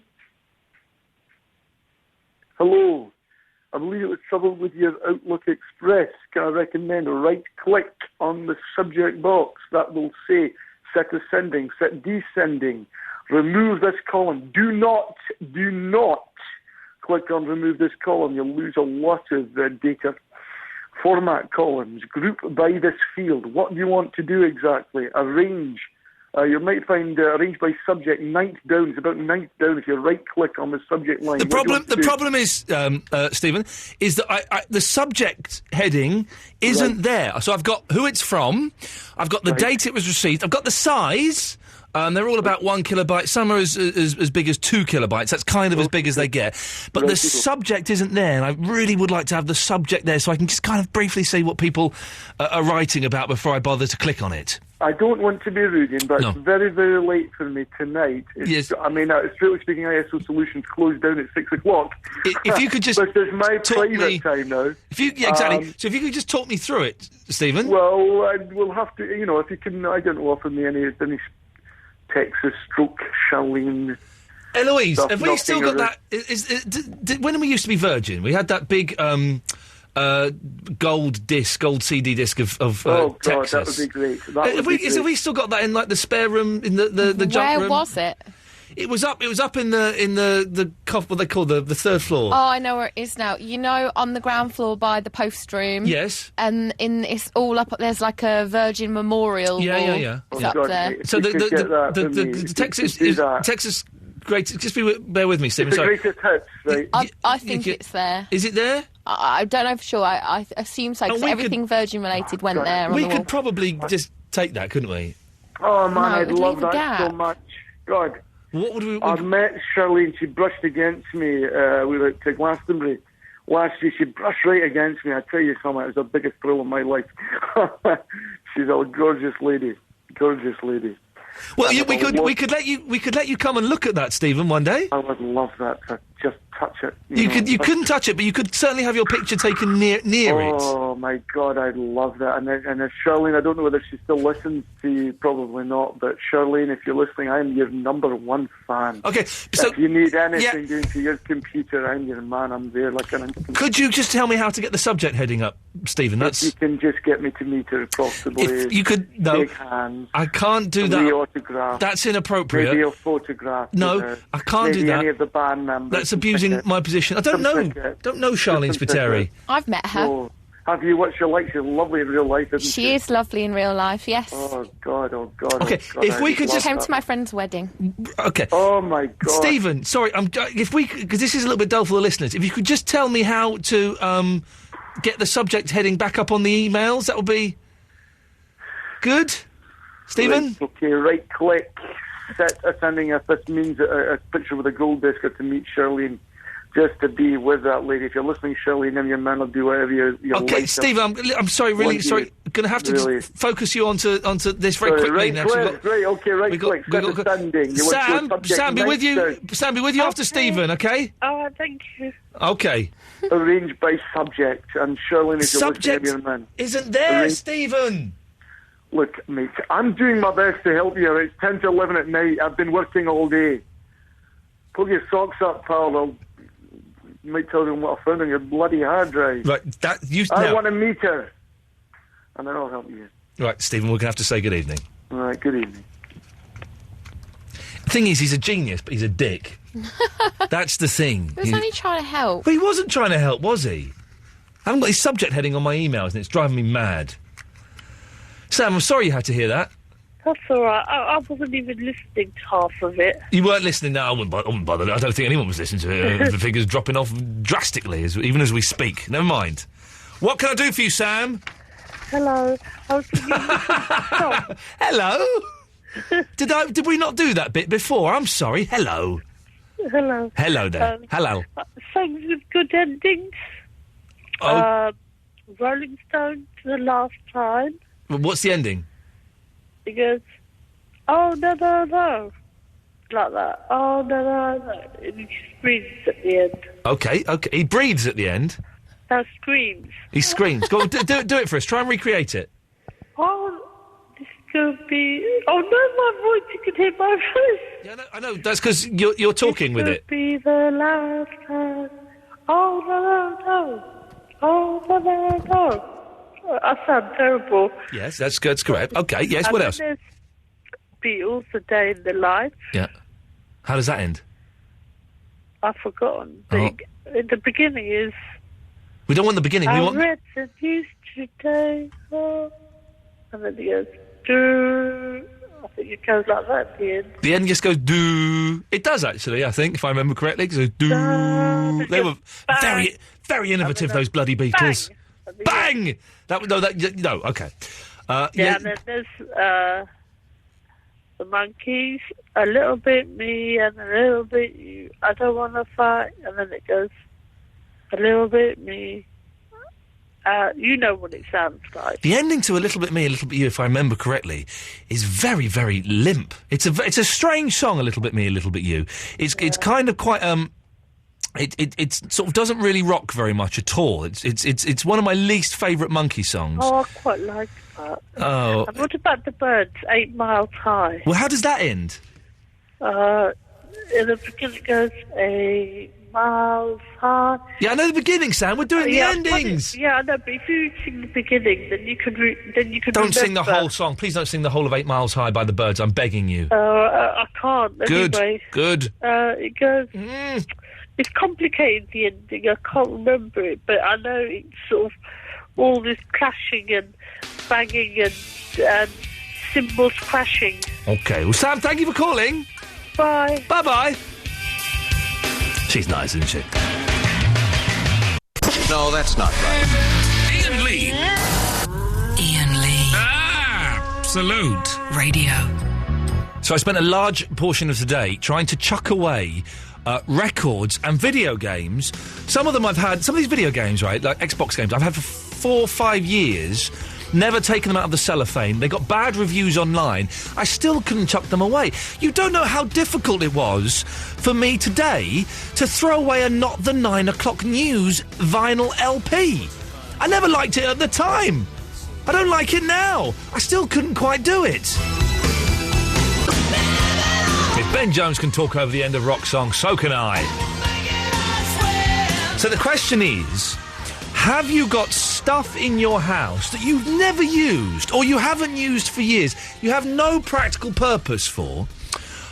Hello. I believe it was trouble with your Outlook Express. Can I recommend a right-click on the subject box? That will say set ascending, set descending. Remove this column. Do not click on remove this column. You'll lose a lot of data. Format columns. Group by this field. What do you want to do exactly? Arrange. You might find arranged by subject, ninth down. It's about ninth down if you right-click on the subject line. The problem is, Stephen, is that the subject heading isn't there. So I've got who it's from, I've got the date it was received, I've got the size, They're all about 1 kilobyte. Some are as big as 2 kilobytes. That's kind of as big as they get. But the subject isn't there, and I really would like to have the subject there so I can just kind of briefly see what people are writing about before I bother to click on it. I don't want to be rude, Ian, but it's very, very late for me tonight. Yes. I mean, strictly speaking, ISO Solutions closed down at 6 o'clock. If you could just But there's my private me time now. Exactly. So if you could just talk me through it, Stephen. Well, we'll have to, if you can, I don't know, offer me any Texas stroke Charlene. Eloise, stuff, have we still got that? When we used to be Virgin, we had that big gold CD disc of oh, God, Texas. that would be great. Have we still got that in like the spare room in the junk room? Where was it? It was up in the what they call the third floor. Oh, I know where it is now. You know, on the ground floor by the post room. Yes. And it's all up. There's like a Virgin Memorial. Yeah. It's up there. So the Texas great. Just bear with me, Stephen. The greatest hits, right? I think it's there. Is it there? I don't know for sure. I assume so, because everything Virgin related went there. We could probably just take that, couldn't we? Oh man, No, I'd love that gap. so much. God. What would we? I met Charlene. She brushed against me. We were to Glastonbury last year. She brushed right against me. I tell you something, it was the biggest thrill of my life. She's a gorgeous lady. Gorgeous lady. Well, we could let you come and look at that, Stephen, one day. I would love that to just touch it. You couldn't touch it, but you could certainly have your picture taken near it. Oh my God, I'd love that. And if Charlene, I don't know whether she still listens to you, probably not. But Charlene, if you're listening, I'm your #1 fan. Okay, so if you need anything doing to your computer, I'm your man. I'm there like an instant. Could you just tell me how to get the subject heading up, Stephen? If you can just get me to meet her across the blade. If you could, no, shake hands. I can't do that. Autograph. That's inappropriate. Maybe a photograph. No, I can't do that. Any of the band members. That's abusing my position. I don't know Charlene Spiteri. I've met her. Oh, have you? What's she like? She's lovely in real life, isn't she? She is lovely in real life, yes. Oh, God. Okay, if we could just... She came to my friend's wedding. Okay. Oh, my God. Stephen, sorry, because this is a little bit dull for the listeners, if you could just tell me how to get the subject heading back up on the emails, that would be good. Stephen? Right, okay, right-click, sending if this means a picture with a gold disc or to meet Charlene. Just to be with that lady. If you're listening, Charlene, and your man will do whatever you like. Okay, Stephen, I'm sorry, really sorry. Going to have to just focus you onto this very quickly right now. Click, right click. Sam, be with you. Sam, be with you after Stephen, okay? Oh, thank you. Okay. Arranged by subject, and Charlene is subject your man. Isn't there, Stephen? Look, mate, I'm doing my best to help you. It's 10 to 11 at night. I've been working all day. Pull your socks up, pal. You might tell them what I found on your bloody hard drive. Right, I want to meet her. And then I'll help you. Right, Stephen, we're going to have to say good evening. All right, good evening. The thing is, he's a genius, but he's a dick. That's the thing. He was only trying to help. But he wasn't trying to help, was he? I haven't got his subject heading on my emails, and it's driving me mad. Sam, I'm sorry you had to hear that. That's all right. I wasn't even listening to half of it. You weren't listening? No, I wouldn't bother. I don't think anyone was listening to it. The figure's dropping off drastically, even as we speak. Never mind. What can I do for you, Sam? Hello. I was thinking Hello? Did we not do that bit before? I'm sorry. Hello. Hello. Hello there. Hello. Songs with good endings. Oh. Rolling Stones, The Last Time. What's the ending? He goes, oh, no. Like that. Oh, no. And he screams at the end. Okay. He breathes at the end. No, screams. He screams. Go on, do it for us. Try and recreate it. Oh, this is going to be... Oh, no, my voice. You can hear my voice. Yeah, I know. That's because you're talking with it. This could be the last time. Oh, no. Oh, no. I sound terrible. Yes, that's correct. Okay, yes, and what else? There's Beatles, A Day in the Life. Yeah. How does that end? I've forgotten. The beginning is... We don't want the beginning. We want... read the news today. Oh. And then it goes... Doo. I think it goes like that at the end. The end just goes doo. It does, actually, I think, if I remember correctly. It goes doo. They were very, very innovative, those bloody Beatles. Bang! No, okay. And then there's the Monkeys. A little bit me and a little bit you. I don't want to fight. And then it goes, a little bit me. You know what it sounds like. The ending to A Little Bit Me, A Little Bit You, if I remember correctly, is very, very limp. It's a strange song, A Little Bit Me, A Little Bit You. It's kind of quite It sort of doesn't really rock very much at all. It's one of my least favourite Monkey songs. Oh, I quite like that. Oh. And what about the Birds, 8 Miles High? Well, how does that end? In the beginning it goes 8 miles high. Yeah, I know the beginning, Sam. We're doing the endings. I know, but if you sing the beginning, then you can Don't sing the whole song. Please don't sing the whole of 8 Miles High by the Birds. I'm begging you. I can't. Good. Anyway. Good. It goes... It's complicated, the ending. I can't remember it, but I know it's sort of all this clashing and banging and cymbals crashing. Okay. Well, Sam, thank you for calling. Bye. Bye-bye. She's nice, isn't she? No, that's not right. Iain Lee. Iain Lee. Absolute. Radio. So I spent a large portion of the day trying to chuck away records and video games. Some of these video games, right, like Xbox games, I've had for 4 or 5 years, never taken them out of the cellophane. They got bad reviews online. I still couldn't chuck them away. You don't know how difficult it was for me today to throw away a Not the 9 O'Clock News vinyl LP. I never liked it at the time. I don't like it now. I still couldn't quite do it. If Ben Jones can talk over the end of rock songs, so can I. So the question is, have you got stuff in your house that you've never used or you haven't used for years, you have no practical purpose for,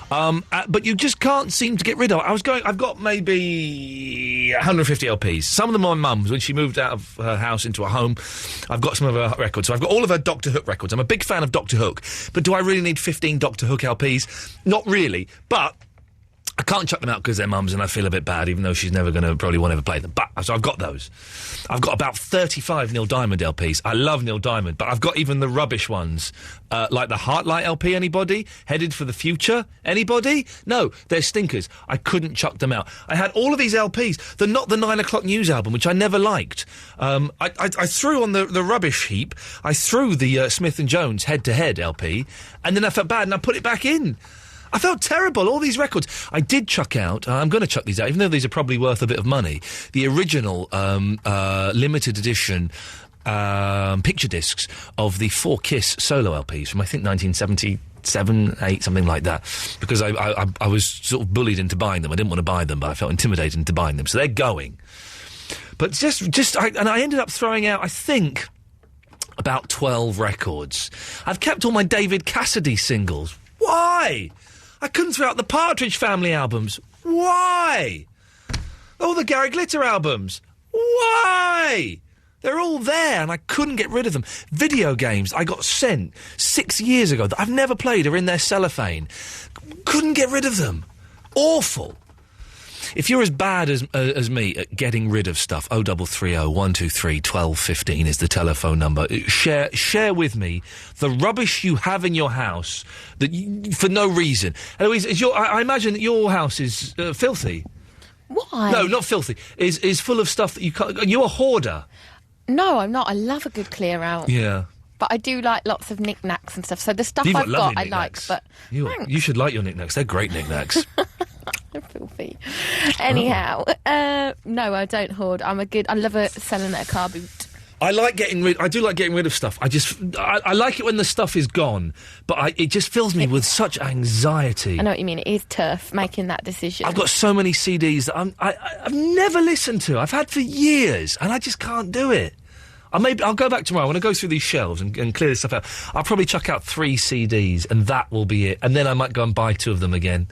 but you just can't seem to get rid of? I've got maybe 150 LPs. Some of them are my mum's. When she moved out of her house into a home, I've got some of her records. So I've got all of her Doctor Hook records. I'm a big fan of Doctor Hook. But do I really need 15 Doctor Hook LPs? Not really. But I can't chuck them out because they're mum's and I feel a bit bad, even though she's never going to probably won't ever play them. But, so I've got those. I've got about 35 Neil Diamond LPs. I love Neil Diamond, but I've got even the rubbish ones, like the Heartlight LP, anybody? Headed for the Future, anybody? No, they're stinkers. I couldn't chuck them out. I had all of these LPs. Not the 9 O'Clock News album, which I never liked. I threw on the rubbish heap, I threw the Smith & Jones head-to-head LP, and then I felt bad and I put it back in. I felt terrible, all these records. I did chuck out, I'm going to chuck these out, even though these are probably worth a bit of money, the original limited edition picture discs of the 4 Kiss solo LPs from, I think, 1977, 8, something like that, because I was sort of bullied into buying them. I didn't want to buy them, but I felt intimidated into buying them. So they're going. But I ended up throwing out, I think, about 12 records. I've kept all my David Cassidy singles. Why? I couldn't throw out the Partridge Family albums. Why? All the Gary Glitter albums. Why? They're all there and I couldn't get rid of them. Video games I got sent 6 years ago that I've never played are in their cellophane. Couldn't get rid of them. Awful. If you're as bad as me at getting rid of stuff, 0330 123 1215 is the telephone number. Share with me the rubbish you have in your house that for no reason. Eloise, I imagine that your house is filthy. Why? No, not filthy. Is full of stuff that you can't... You're a hoarder. No, I'm not. I love a good clear out. Yeah. But I do like lots of knickknacks and stuff. So the stuff You've I've got, I knickknacks. like. But you should like your knickknacks. They're great knickknacks. They're filthy. Anyhow, no, I don't hoard. I love selling at a car boot. I do like getting rid of stuff. I like it when the stuff is gone, but it just fills me with such anxiety. I know what you mean. It is tough making that decision. I've got so many CDs that I've never listened to. I've had for years, and I just can't do it. I'll go back tomorrow. I want to go through these shelves and clear this stuff out. I'll probably chuck out 3 CDs, and that will be it. And then I might go and buy 2 of them again.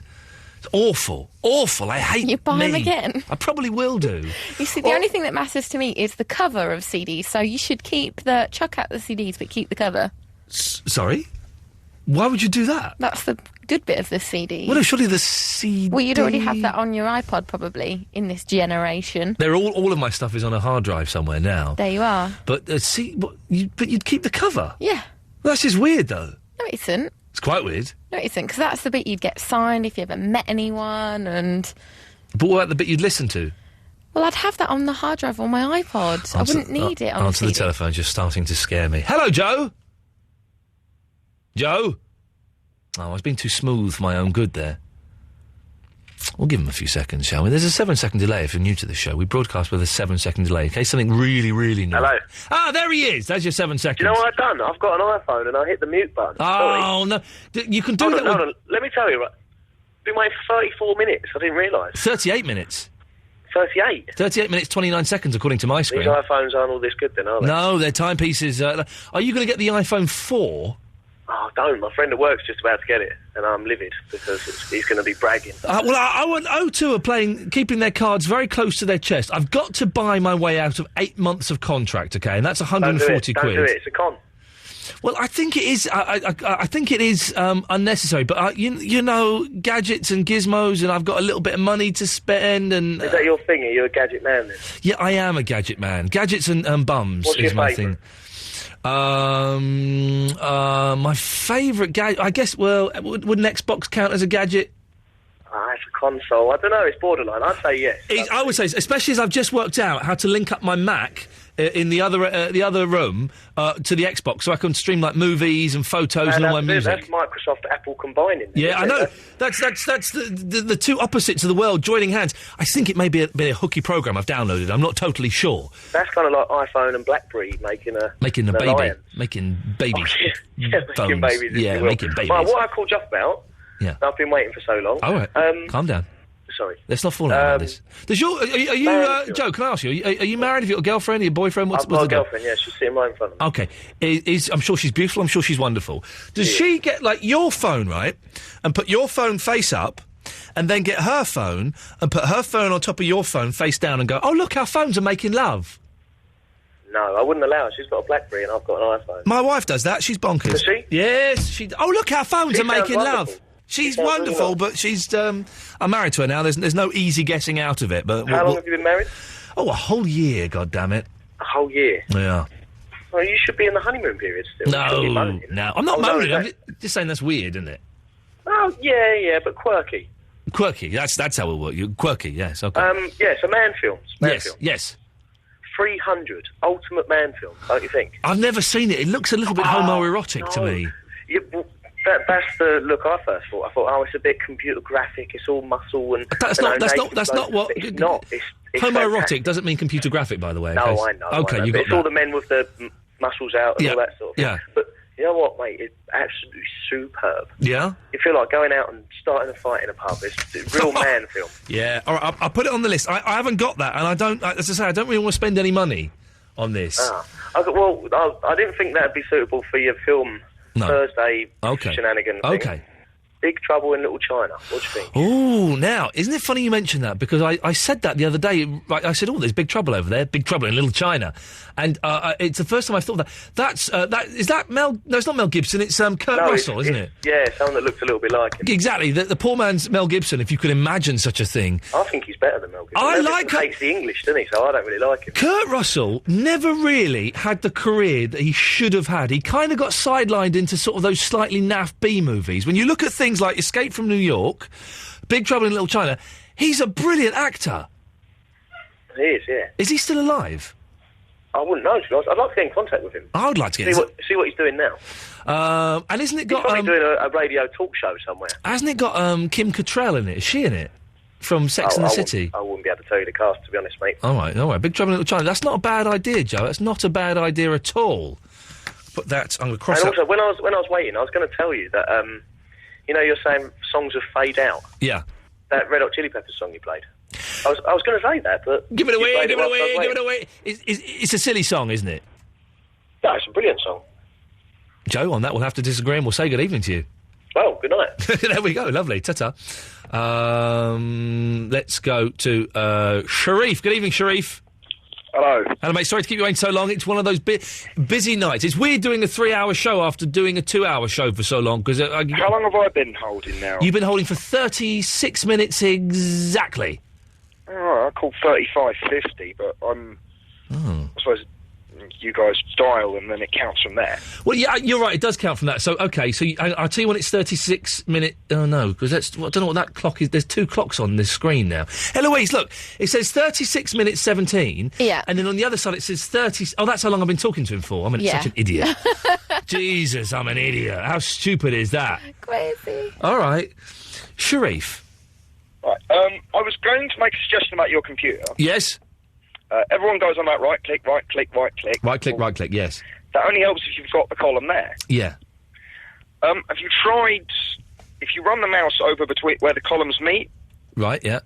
It's awful. Awful. I hate You buy them me. again? I probably will do. You see, the only thing that matters to me is the cover of CDs, so you should chuck out the CDs, but keep the cover. Sorry? Why would you do that? That's the good bit of the CD. Well, no, surely the CD... Well, you'd already have that on your iPod, probably, in this generation. All of my stuff is on a hard drive somewhere now. There you are. But, but you'd keep the cover? Yeah. Well, that's just weird, though. No, it isn't. It's quite weird. No, it isn't, because that's the bit you'd get signed if you ever met anyone, and... But what about the bit you'd listen to? Well, I'd have that on the hard drive on my iPod. I wouldn't need it on Answer the telephone, just starting to scare me. Hello, Joe? Joe? Oh, I was being too smooth for my own good there. We'll give him a few seconds, shall we? There's a 7-second delay if you're new to the show. We broadcast with a 7-second delay in case something really, really new. Hello. Ah, there he is. There's your 7 seconds. Do you know what I've done? I've got an iPhone and I hit the mute button. Oh, no. You can do hold that on, hold on. Let me tell you, right. I've been waiting for 34 minutes. I didn't realise. 38 minutes. 38? 38 minutes, 29 seconds, according to my screen. These iPhones aren't all this good then, are they? No, their timepieces... are you going to get the iPhone 4? Oh, don't. My friend at work's just about to get it, and I'm livid, because he's going to be bragging. Well, I want O2 are keeping their cards very close to their chest. I've got to buy my way out of 8 months of contract, OK? And that's 140 quid. Don't do it. It's a con. Well, I think it is. I think it is unnecessary. But you know, gadgets and gizmos, and I've got a little bit of money to spend. And is that your thing? Are you a gadget man then? Yeah, I am a gadget man. Gadgets and bums What's is your my favourite? thing. My favourite gadget, I guess. Well, would an Xbox count as a gadget? It's a console. I don't know. It's borderline. I'd say yes. I would say, especially as I've just worked out how to link up my Mac in the other room to the Xbox, so I can stream like movies and photos and all my music. That's Microsoft, Apple combining. Yeah, I know. That's the two opposites of the world joining hands. I think it may be a hooky program I've downloaded. I'm not totally sure. That's kind of like iPhone and BlackBerry making a baby, alliance. making babies. Yeah, making babies. Yeah, making babies. Well, what I called you up about. Yeah. I've been waiting for so long. All right. Calm down. Sorry. Let's not fall out about this. Does your... Are you Joe, can I ask you? Are you married? Have you got a girlfriend? Your boyfriend? I've got a girlfriend, yeah. She's sitting right in front of me. Okay. I'm sure she's beautiful. I'm sure she's wonderful. Does she get, like, your phone, right, and put your phone face up, and then get her phone, and put her phone on top of your phone face down and go, oh, look, our phones are making love? No, I wouldn't allow her. She's got a BlackBerry and I've got an iPhone. My wife does that. She's bonkers. Does she? Yes. She. Oh, look, our phones are making love. She's wonderful, but she's... I'm married to her now. There's no easy getting out of it. But How long have you been married? Oh, a whole year, goddammit. A whole year? Yeah. Well, you should be in the honeymoon period still. No. I'm not moaning. I'm just saying that's weird, isn't it? Oh, yeah, but quirky. Quirky. That's how it works. Quirky, yes, okay. So man films. Yes. 300. Ultimate man film, don't you think? I've never seen it. It looks a little bit homoerotic to me. Yeah, well, that's the look I first thought. I thought, it's a bit computer graphic. It's all muscle and... That's not what... It's not. It's homoerotic fantastic. Doesn't mean computer graphic, by the way. No, I know. Okay, you got it's all the men with the muscles out and all that sort of thing. Yeah. But you know what, mate? It's absolutely superb. Yeah? You feel like going out and starting a fight in a pub. It's a real man film. Yeah. All right, I'll put it on the list. I haven't got that, and I don't... As I say, I don't really want to spend any money on this. I didn't think that'd be suitable for your film Thursday shenanigan thing. Okay. Big Trouble in Little China. What do you think? Oh, now, isn't it funny you mentioned that? Because I said that the other day. Right, I said, there's big trouble over there. Big trouble in Little China. And it's the first time I thought that. Is that Mel... No, it's not Mel Gibson. It's Kurt Russell, isn't it? Yeah, someone that looks a little bit like him. Exactly. The poor man's Mel Gibson, if you could imagine such a thing. I think he's better than Mel Gibson. He hates the English, doesn't he? So I don't really like him. Kurt Russell never really had the career that he should have had. He kind of got sidelined into sort of those slightly naff B movies. When you look at things like Escape from New York, Big Trouble in Little China, he's a brilliant actor. He is, yeah. Is he still alive? I wouldn't know, to be honest. I'd like to get in contact with him. I would like to get see what he's doing now. And isn't it got... He's probably doing a radio talk show somewhere. Hasn't it got Kim Cattrall in it? Is she in it? From Sex and the City? I wouldn't be able to tell you the cast, to be honest, mate. All right. Big Trouble in Little China. That's not a bad idea, Joe. That's not a bad idea at all. But I'm going to cross And also, when I was waiting, I was going to tell you that... you know, you're saying songs of fade out. Yeah. That Red Hot Chili Peppers song you played. I was going to say that, but... Give it away. It's a silly song, isn't it? No, it's a brilliant song. Joe, on that we'll have to disagree and we'll say good evening to you. Well, good night. There we go, lovely, ta-ta. Let's go to Sharif. Good evening, Sharif. Hello. Hello, mate. Sorry to keep you waiting so long. It's one of those busy nights. It's weird doing a 3-hour show after doing a 2-hour show for so long. Because how long have I been holding now? You've been holding for 36 minutes exactly. Oh, I called 35.50, but I suppose you guys dial, and then it counts from there. Well, yeah, you're right. It does count from that. So, okay. So I'll tell you when it's 36 minute. Oh no, because I don't know what that clock is. There's 2 clocks on this screen now. Eloise, look, it says 36 minutes 17. Yeah. And then on the other side it says 30. Oh, that's how long I've been talking to him for. I'm such an idiot. Jesus, I'm an idiot. How stupid is that? Crazy. All right, Sharif. Right. I was going to make a suggestion about your computer. Yes. Everyone goes on that right click, right click, right click. Right click, right click. Yes. That only helps if you've got the column there. Yeah. Have you tried? If you run the mouse over between where the columns meet, Right. Yeah.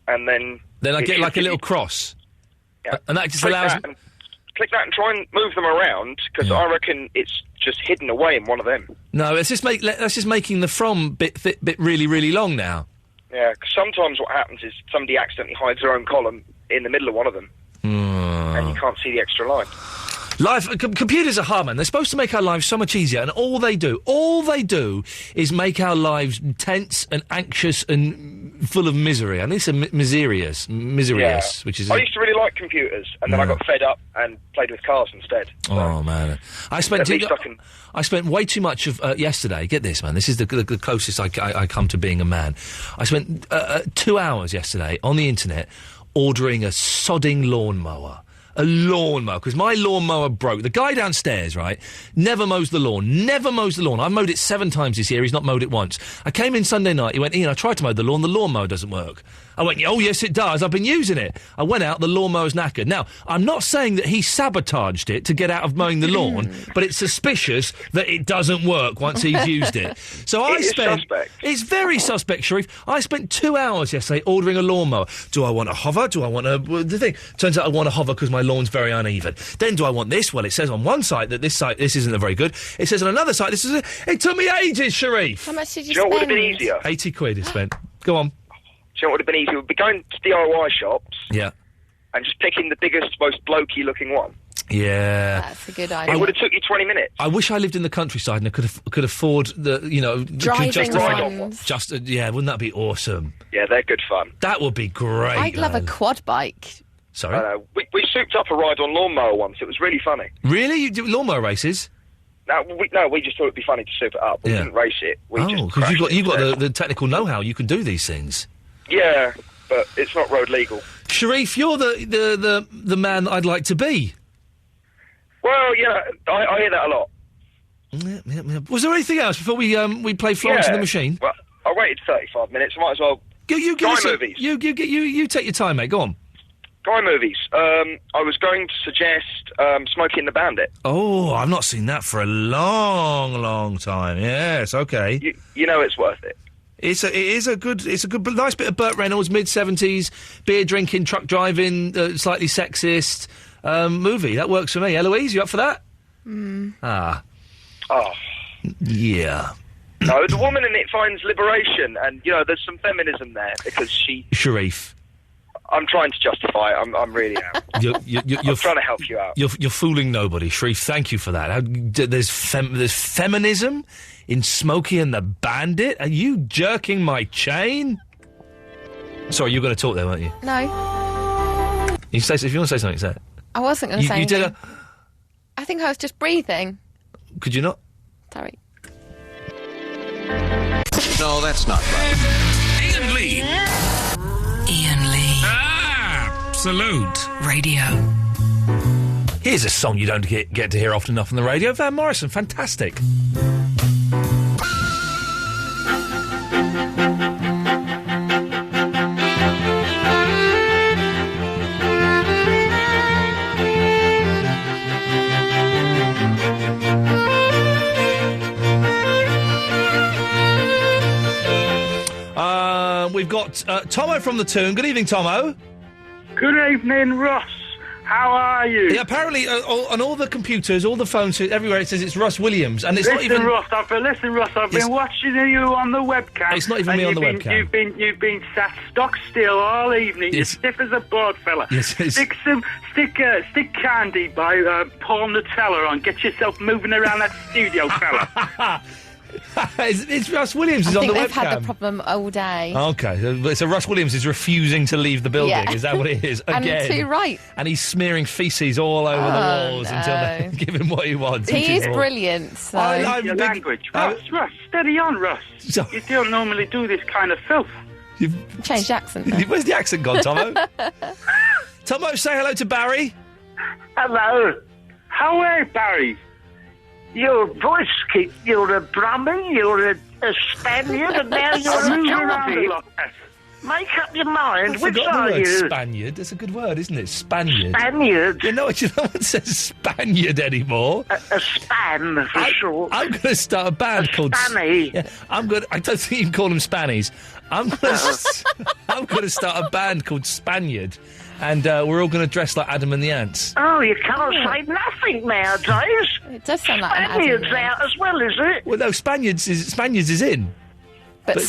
and then Then I get like a little cross. Yeah. And that just click allows. that and click that and try and move them around, because I reckon it's just hidden away in one of them. No, that's just making the from bit really, really long now. Yeah, because sometimes what happens is somebody accidentally hides their own column in the middle of one of them, and you can't see the extra line. Computers are hard, man. They're supposed to make our lives so much easier, and all they do is make our lives tense and anxious and full of misery. And it's miserious, which is. I used to really like computers, and then I got fed up and played with cars instead. Oh man, I spent way too much of yesterday. Get this, man. This is the closest I come to being a man. I spent 2 hours yesterday on the internet ordering a sodding lawnmower. A lawnmower, because my lawnmower broke. The guy downstairs, right, never mows the lawn. I've mowed it 7 times this year. He's not mowed it once. I came in Sunday night. He went, Ian, I tried to mow the lawn. The lawnmower doesn't work. I went, oh, yes, it does. I've been using it. I went out. The lawnmower's knackered. Now, I'm not saying that he sabotaged it to get out of mowing the lawn, but it's suspicious that it doesn't work once he's used it. So it's very suspect, Sharif. I spent 2 hours yesterday ordering a lawnmower. Do I want a hover? Do I want the thing? Turns out I want a hover because my lawn's very uneven. Then do I want this? Well, it says on one site that this isn't very good. It says on another site this is. It took me ages, Sharif. How much did you Do you know spend? what would have been easier? 80 quid it spent. Go on. Do you know what would have been easier? Would be going to DIY shops. Yeah. And just picking the biggest, most blokey looking one. Yeah. That's a good idea. It would have took you 20 minutes. I wish I lived in the countryside and I could afford the, driving ones. Wouldn't that be awesome? Yeah, they're good fun. That would be great. I'd love a quad bike. Sorry? We souped up a ride on lawnmower once. It was really funny. Really? You do lawnmower races? No, we just thought it'd be funny to soup it up. We didn't race it. Because you've got the technical know-how. You can do these things. Yeah, but it's not road legal. Sharif, you're the man that I'd like to be. Well, yeah, I hear that a lot. Yeah. Was there anything else before we play Florence and the Machine? Well, I waited 35 minutes. I might as well. Guy movies. You take your time, mate. Go on. Guy movies. I was going to suggest Smokey and the Bandit. Oh, I've not seen that for a long, long time. Yes, okay. You know it's worth it. It's a good, nice bit of Burt Reynolds, mid-70s, beer drinking, truck driving, slightly sexist movie. That works for me. Eloise, you up for that? Ah. Oh. Yeah. No, the woman in it finds liberation, and, there's some feminism there, because she... Sharif. I'm trying to justify it. I'm really out. I'm trying to help you out. You're fooling nobody, Sharif. Thank you for that. There's feminism in Smokey and the Bandit? Are you jerking my chain? Sorry, you were going to talk there, weren't you? No. If you want to say something, say it. I wasn't going to say anything. You did I think I was just breathing. Could you not? Sorry. No, that's not right. Iain Lee. Iain Lee. Absolute Radio. Here's a song you don't get to hear often enough on the radio. Van Morrison, fantastic. We've got Tomo from the Toon. Good evening, Tomo. Good evening, Ross. How are you? Yeah, apparently, on all the computers, all the phones, everywhere it says it's Russ Williams, and it's not even. Ross, I've been watching you on the webcam. It's not even me on the webcam. You've been sat stock still all evening. You're stiff as a board, fella. Yes, stick candy by Paul Nutella on. Get yourself moving around that studio, fella. it's Russ Williams is I on think the they've webcam. had the problem all day. Okay, so Russ Williams is refusing to leave the building. Yeah. Is that what it is? And Again. too right. And he's smearing feces all over the walls until they give him what he wants. He is brilliant. So. Your language. Russ, steady on, Russ. You don't normally do this kind of filth. You've changed accent. Where's the accent gone, Tomo? Tomo, say hello to Barry. Hello. How are Barry? Your voice keeps... You're a Brahmin, you're a Spaniard, and now you're a Geordie. Make up your mind. Which are the word you? Spaniard. That's a good word, isn't it? Spaniard. Spaniard? You know what? No one says Spaniard anymore. A span, for short. I'm going to start a band called... Spanny. Yeah, I don't think you can call them Spannies. I'm going to start a band called Spaniard, and we're all going to dress like Adam and the Ants. Oh, you can't say nothing nowadays. It does sound like Spaniard's out as well, is it? Well, no, Spaniards is in. But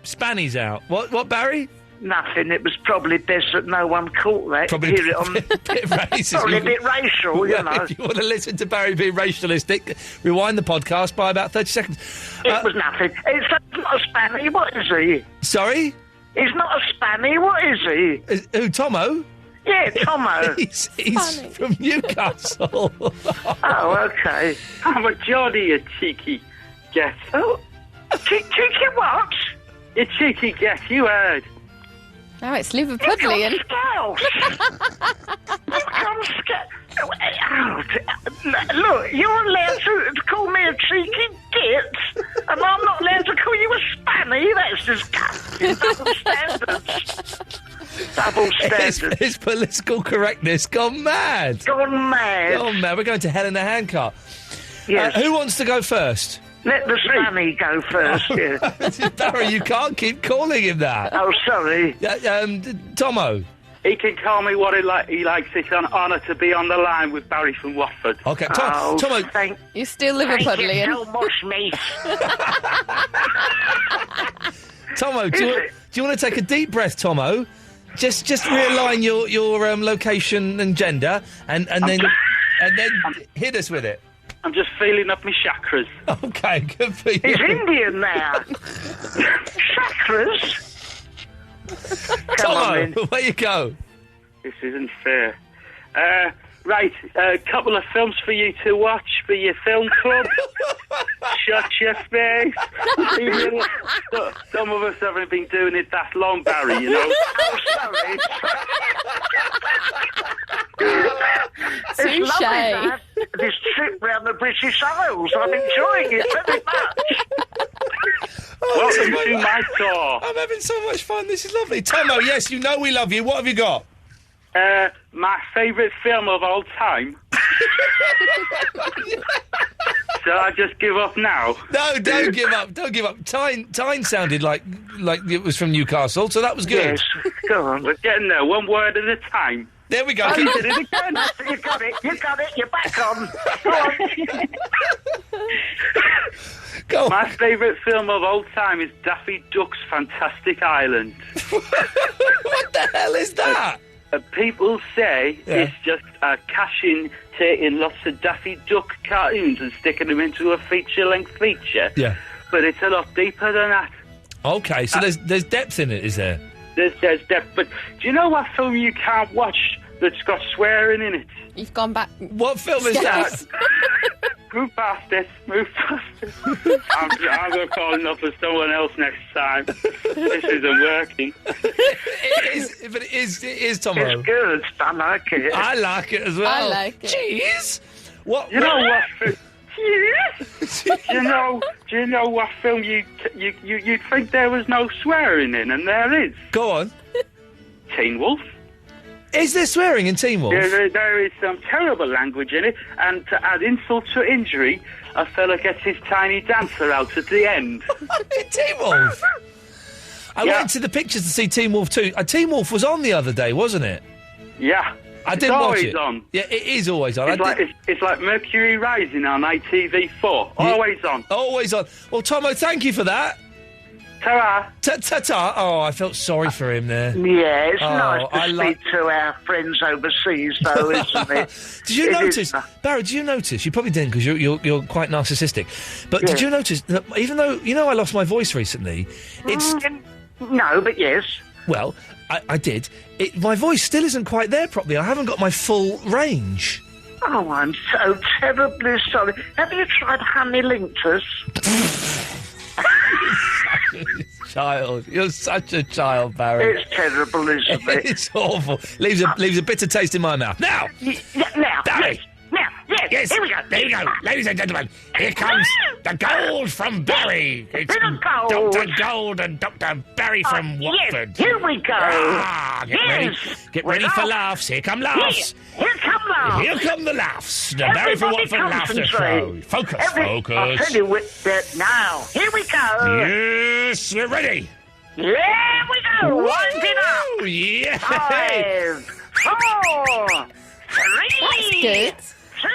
Spanny's out. What, Barry? Nothing. It was probably best that no one caught that. Probably Hear it on... bit racist. Probably a bit racial, you know. If you want to listen to Barry being racialistic, rewind the podcast by about 30 seconds. It was nothing. It's not a Spanny. What is he? Sorry? He's not a Spanny. What is he? Who, Tomo? Yeah, Tomo. He's from Newcastle. Oh, okay. I'm a Geordie, you cheeky get. Oh, cheeky what? You cheeky get, you heard. Now it's Liverpudlian. Look, you're allowed to call me a cheeky git, and I'm not allowed to call you a spanny. That's disgusting. Double standards. Double standards. His political correctness gone mad. Gone mad. Gone mad. We're going to Hell in a Handcart. Yes. Who wants to go first? Let the spanny go first, yeah. Barry, you can't keep calling him that. Oh, sorry. Tomo. He can call me what he likes. It's an honour to be on the line with Barry from Watford. Okay, Tomo. You're still Liverpudlian. Don't mush me. Tomo, do you want to take a deep breath, Tomo? Just realign your location and gender, and then hit us with it. I'm just feeling up my chakras. Okay, good for you. He's Indian now. Chakras? Tomo, where you go? This isn't fair. Right, a couple of films for you to watch for your film club. Shut your face. Some of us haven't been doing it that long, Barry, you know. Oh, sorry. It's lovely to have this trip round the British Isles. I'm enjoying it very much. Welcome to my tour. I'm having so much fun. This is lovely. Tomo, yes, you know we love you. What have you got? My favourite film of all time. Shall I just give up now? No, don't give up. Don't give up. Tyne sounded like it was from Newcastle, so that was good. Yes, go on. We're getting there, one word at a time. There we go. Oh, you did it again. You got it. You got it. You're back on. Go on. My favourite film of all time is Daffy Duck's Fantastic Island. What the hell is that? People say it's just cash-in, taking lots of Daffy Duck cartoons and sticking them into a feature-length feature. Yeah. But it's a lot deeper than that. Okay, so there's depth in it, is there? There's depth. But do you know what film you can't watch that's got swearing in it? You've gone back. What film is that? Move past it. Move past it. I'm going to call it up for someone else next time. This isn't working. It is, Tomo. It's good. I like it. I like it as well. I like it. Cheese? What? You know what? Do you know what film you'd think there was no swearing in, and there is? Go on. Teen Wolf. Is there swearing in Teen Wolf? There is some terrible language in it, and to add insult to injury, a fella gets his tiny dancer out at the end. Teen Wolf? I went to the pictures to see Teen Wolf 2. Teen Wolf was on the other day, wasn't it? Yeah. I didn't watch it. It's always on. Yeah, it is always on. It's like Mercury Rising on ITV4. Always on. Always on. Well, Tomo, thank you for that. Ta-ra. Ta-ta. Oh, I felt sorry for him there. Yeah, it's Oh, nice to I speak to our friends overseas, though, isn't it? Did you It notice, is- Barry? Did you notice? You probably didn't because you're quite narcissistic. But did Yeah. you notice that even though I lost my voice recently, it's No, but yes. well, I did. My voice still isn't quite there properly. I haven't got my full range. Oh, I'm so terribly sorry. Have you tried honey linctus? Child, you're such a child, Barry. It's terrible, isn't it? It's awful. Leaves a bitter taste in my mouth. Now, Now, Barry. yes. Now, yes, Yes, here we go. there you go, ladies and gentlemen. Here comes the gold from Barry. It's Bit of gold. Dr. Gold and Dr. Barry from Watford. Yes, here we go. Ah, get ready. Get ready for Well, laughs. Here come laughs. Here come laughs. Here come the laughs. The Barry from Everybody Watford laughter concentrate. show. Focus, I'll focus. tell you what, now. Here we go. Yes, you're ready. Here we go. Winding up. Yeah. 5, 4, 3, good. 2,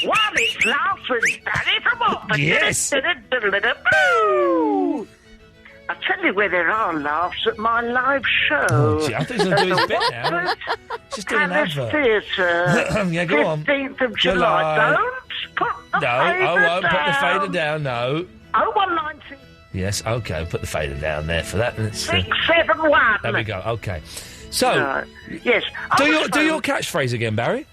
1. It's laughs with Barry from Watford. Yes. Boo. I tell you where there are laughs at my live show. Oh, gee, I thought he was going to do his bit now. Just do an Palace advert. Theatre. Yeah, go on. 15th of July. Don't put the No, I won't put the down. fader down, no. 0119 Yes, okay, put the fader down there for that. Let's, 671. there we go, okay. So, Yes. do your catchphrase again, Barry.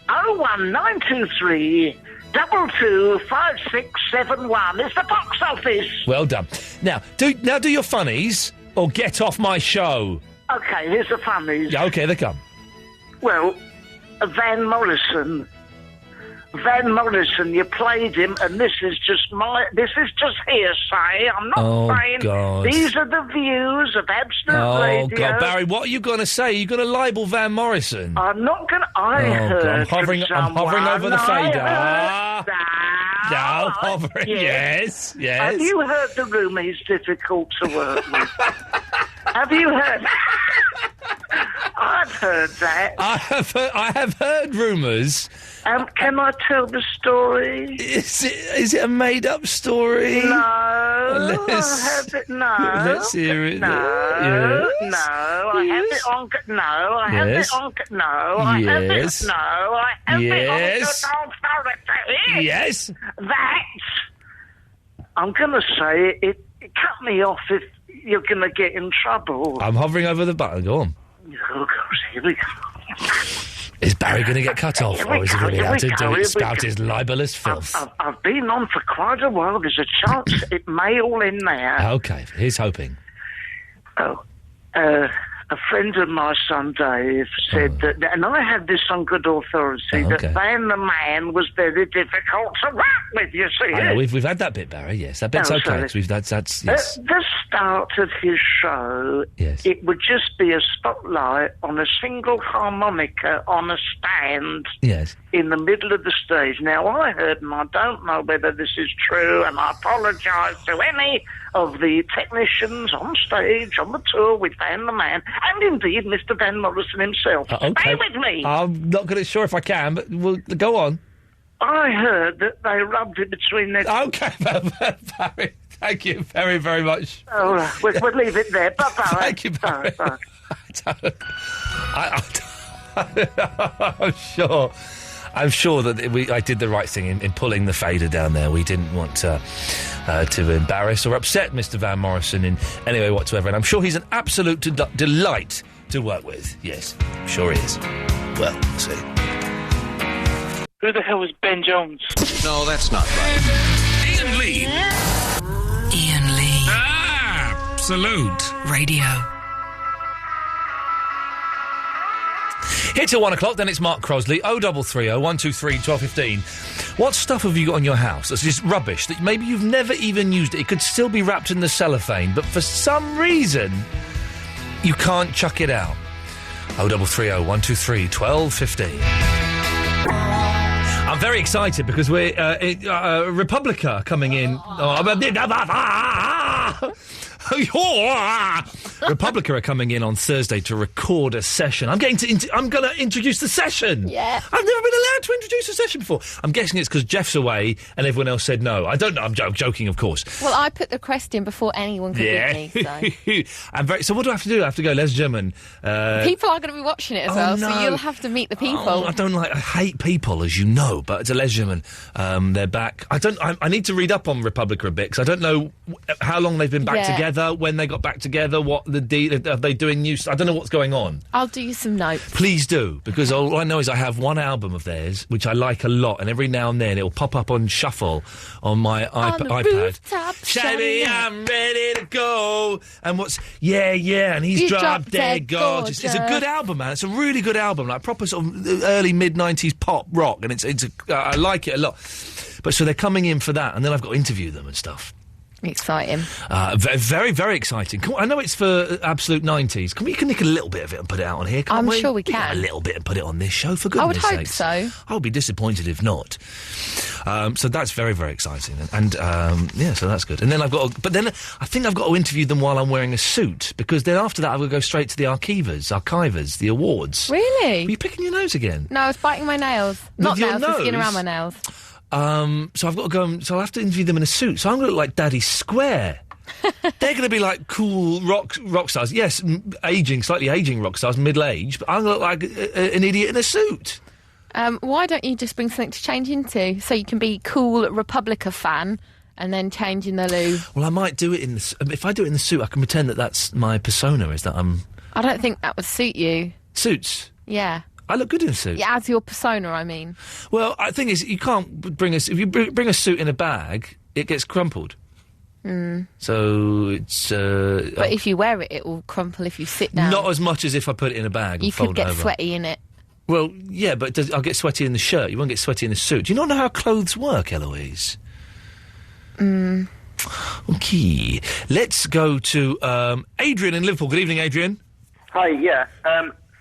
01923 225671. It's the box office. Well done. Now do your funnies, or get off my show. Okay, here's the funnies. Yeah, okay, they come. Well, Van Morrison, you played him, and this is just hearsay. I'm not saying God. these are the views of Absolute Oh, Radio. God, Barry, what are you going to say? Are you going to libel Van Morrison? I'm not going to... I heard God, I'm hovering over the fader. No, hovering. hovering, yes. Have you heard the rumour he's difficult to work with? Have you heard... I've heard that. I have heard rumours. Can I tell the story? Is it a made-up story? No. I have it. No. Let's hear it. No. Yes. No. I have it on. No. I have Yes. it on. No. I have it. Yes. No. I have Yes. it on. Don't Yes. That. I'm going to say it. Cut me off if you're going to get in trouble. I'm hovering over the button. Go on. Oh, gosh, here we go. Is Barry going to get cut off, or is he going to be able to do it, spout his libelous filth? I've been on for quite a while. There's a chance it may all end there. Okay, here's hoping. A friend of my son Dave said that, and I had this on good authority, that Van the Man was very difficult to work with, you see. I know, we've had that bit, Barry, yes. That bit's Oh, okay, sorry. 'cause that's yes. At the start of his show, it would just be a spotlight on a single harmonica on a stand Yes. in the middle of the stage. Now, I heard, and I don't know whether this is true, and I apologise to any of the technicians on stage, on the tour with Van the Man, and indeed Mr. Van Morrison himself. Okay. Stay with me. I'm not sure if I can, but we'll go on. I heard that they rubbed it between their... Okay, Barry. Thank you very, very much. All right, we'll leave it there. Bye-bye. Thank you, Barry. Bye. I'm sure that I did the right thing in pulling the fader down there. We didn't want to embarrass or upset Mr. Van Morrison in any way whatsoever. And I'm sure he's an absolute delight to work with. Yes, I'm sure he is. Well, we'll see. Who the hell is Ben Jones? No, that's not right. Iain Lee. Iain Lee. Absolute Radio. Here till 1 o'clock, then it's Mark Crosley, 0330 123 1215. What stuff have you got in your house that's just rubbish, that maybe you've never even used it? It could still be wrapped in the cellophane, but for some reason, you can't chuck it out. 0330 123 1215. I'm very excited because we're Republica coming in. Republica are coming in on Thursday to record a session. I'm going to introduce the session. Yeah. I've never been allowed to introduce a session before. I'm guessing it's because Jeff's away and everyone else said no. I don't know. I'm joking, of course. Well, I put the request in before anyone could beat me, so... So what do I have to do? I have to go, ladies and gentlemen... people are going to be watching it as well, no. so you'll have to meet the people. I hate people, as you know, but it's a ladies and gentlemen. They're back. I need to read up on Republica a bit, because I don't know how long they've been back together, when they got back together, what the deal... Are they doing new... I don't know what's going on. I'll do you some notes. Please do, because all I know is I have one album of theirs, which I like a lot, and every now and then it'll pop up on shuffle on my iPad. Rooftop, Shabby, I'm ready to go. And what's... Yeah, and he's drop dead gorgeous. It's a good album, man. It's a really good album, like proper sort of early, mid-90s pop rock, and I like it a lot. But so they're coming in for that, and then I've got to interview them and stuff. Exciting. Very, very exciting. I know it's for Absolute 90s. Can we nick a little bit of it and put it out on here? I'm sure we can. A little bit and put it on this show, for goodness sakes. I would hope so. I would be disappointed if not. So that's very, very exciting. And so that's good. And then but then I think I've got to interview them while I'm wearing a suit, because then after that I will go straight to the archivers, the awards. Really? Were you picking your nose again? No, I was biting my nails. Not nails, the skin around my nails. So I've got to go. So I'll have to interview them in a suit. So I'm going to look like Daddy Square. They're going to be like cool rock stars. Yes, slightly aging rock stars, middle-aged. But I'm going to look like an idiot in a suit. Why don't you just bring something to change into, so you can be cool Republica fan and then change in the loo? Well, I might do it if I do it in the suit, I can pretend that that's my persona. Is that I'm? I don't think that would suit you. Suits. Yeah. I look good in a suit. Yeah, as your persona, I mean. Well, the thing is, you can't bring if you bring a suit in a bag, it gets crumpled. So it's... but if you wear it, it will crumple if you sit down. Not as much as if I put it in a bag and fold it over. You could get sweaty in it. Well, yeah, but I'll get sweaty in the shirt. You won't get sweaty in the suit. Do you not know how clothes work, Eloise? Okay. Let's go to Adrian in Liverpool. Good evening, Adrian. Hi, yeah.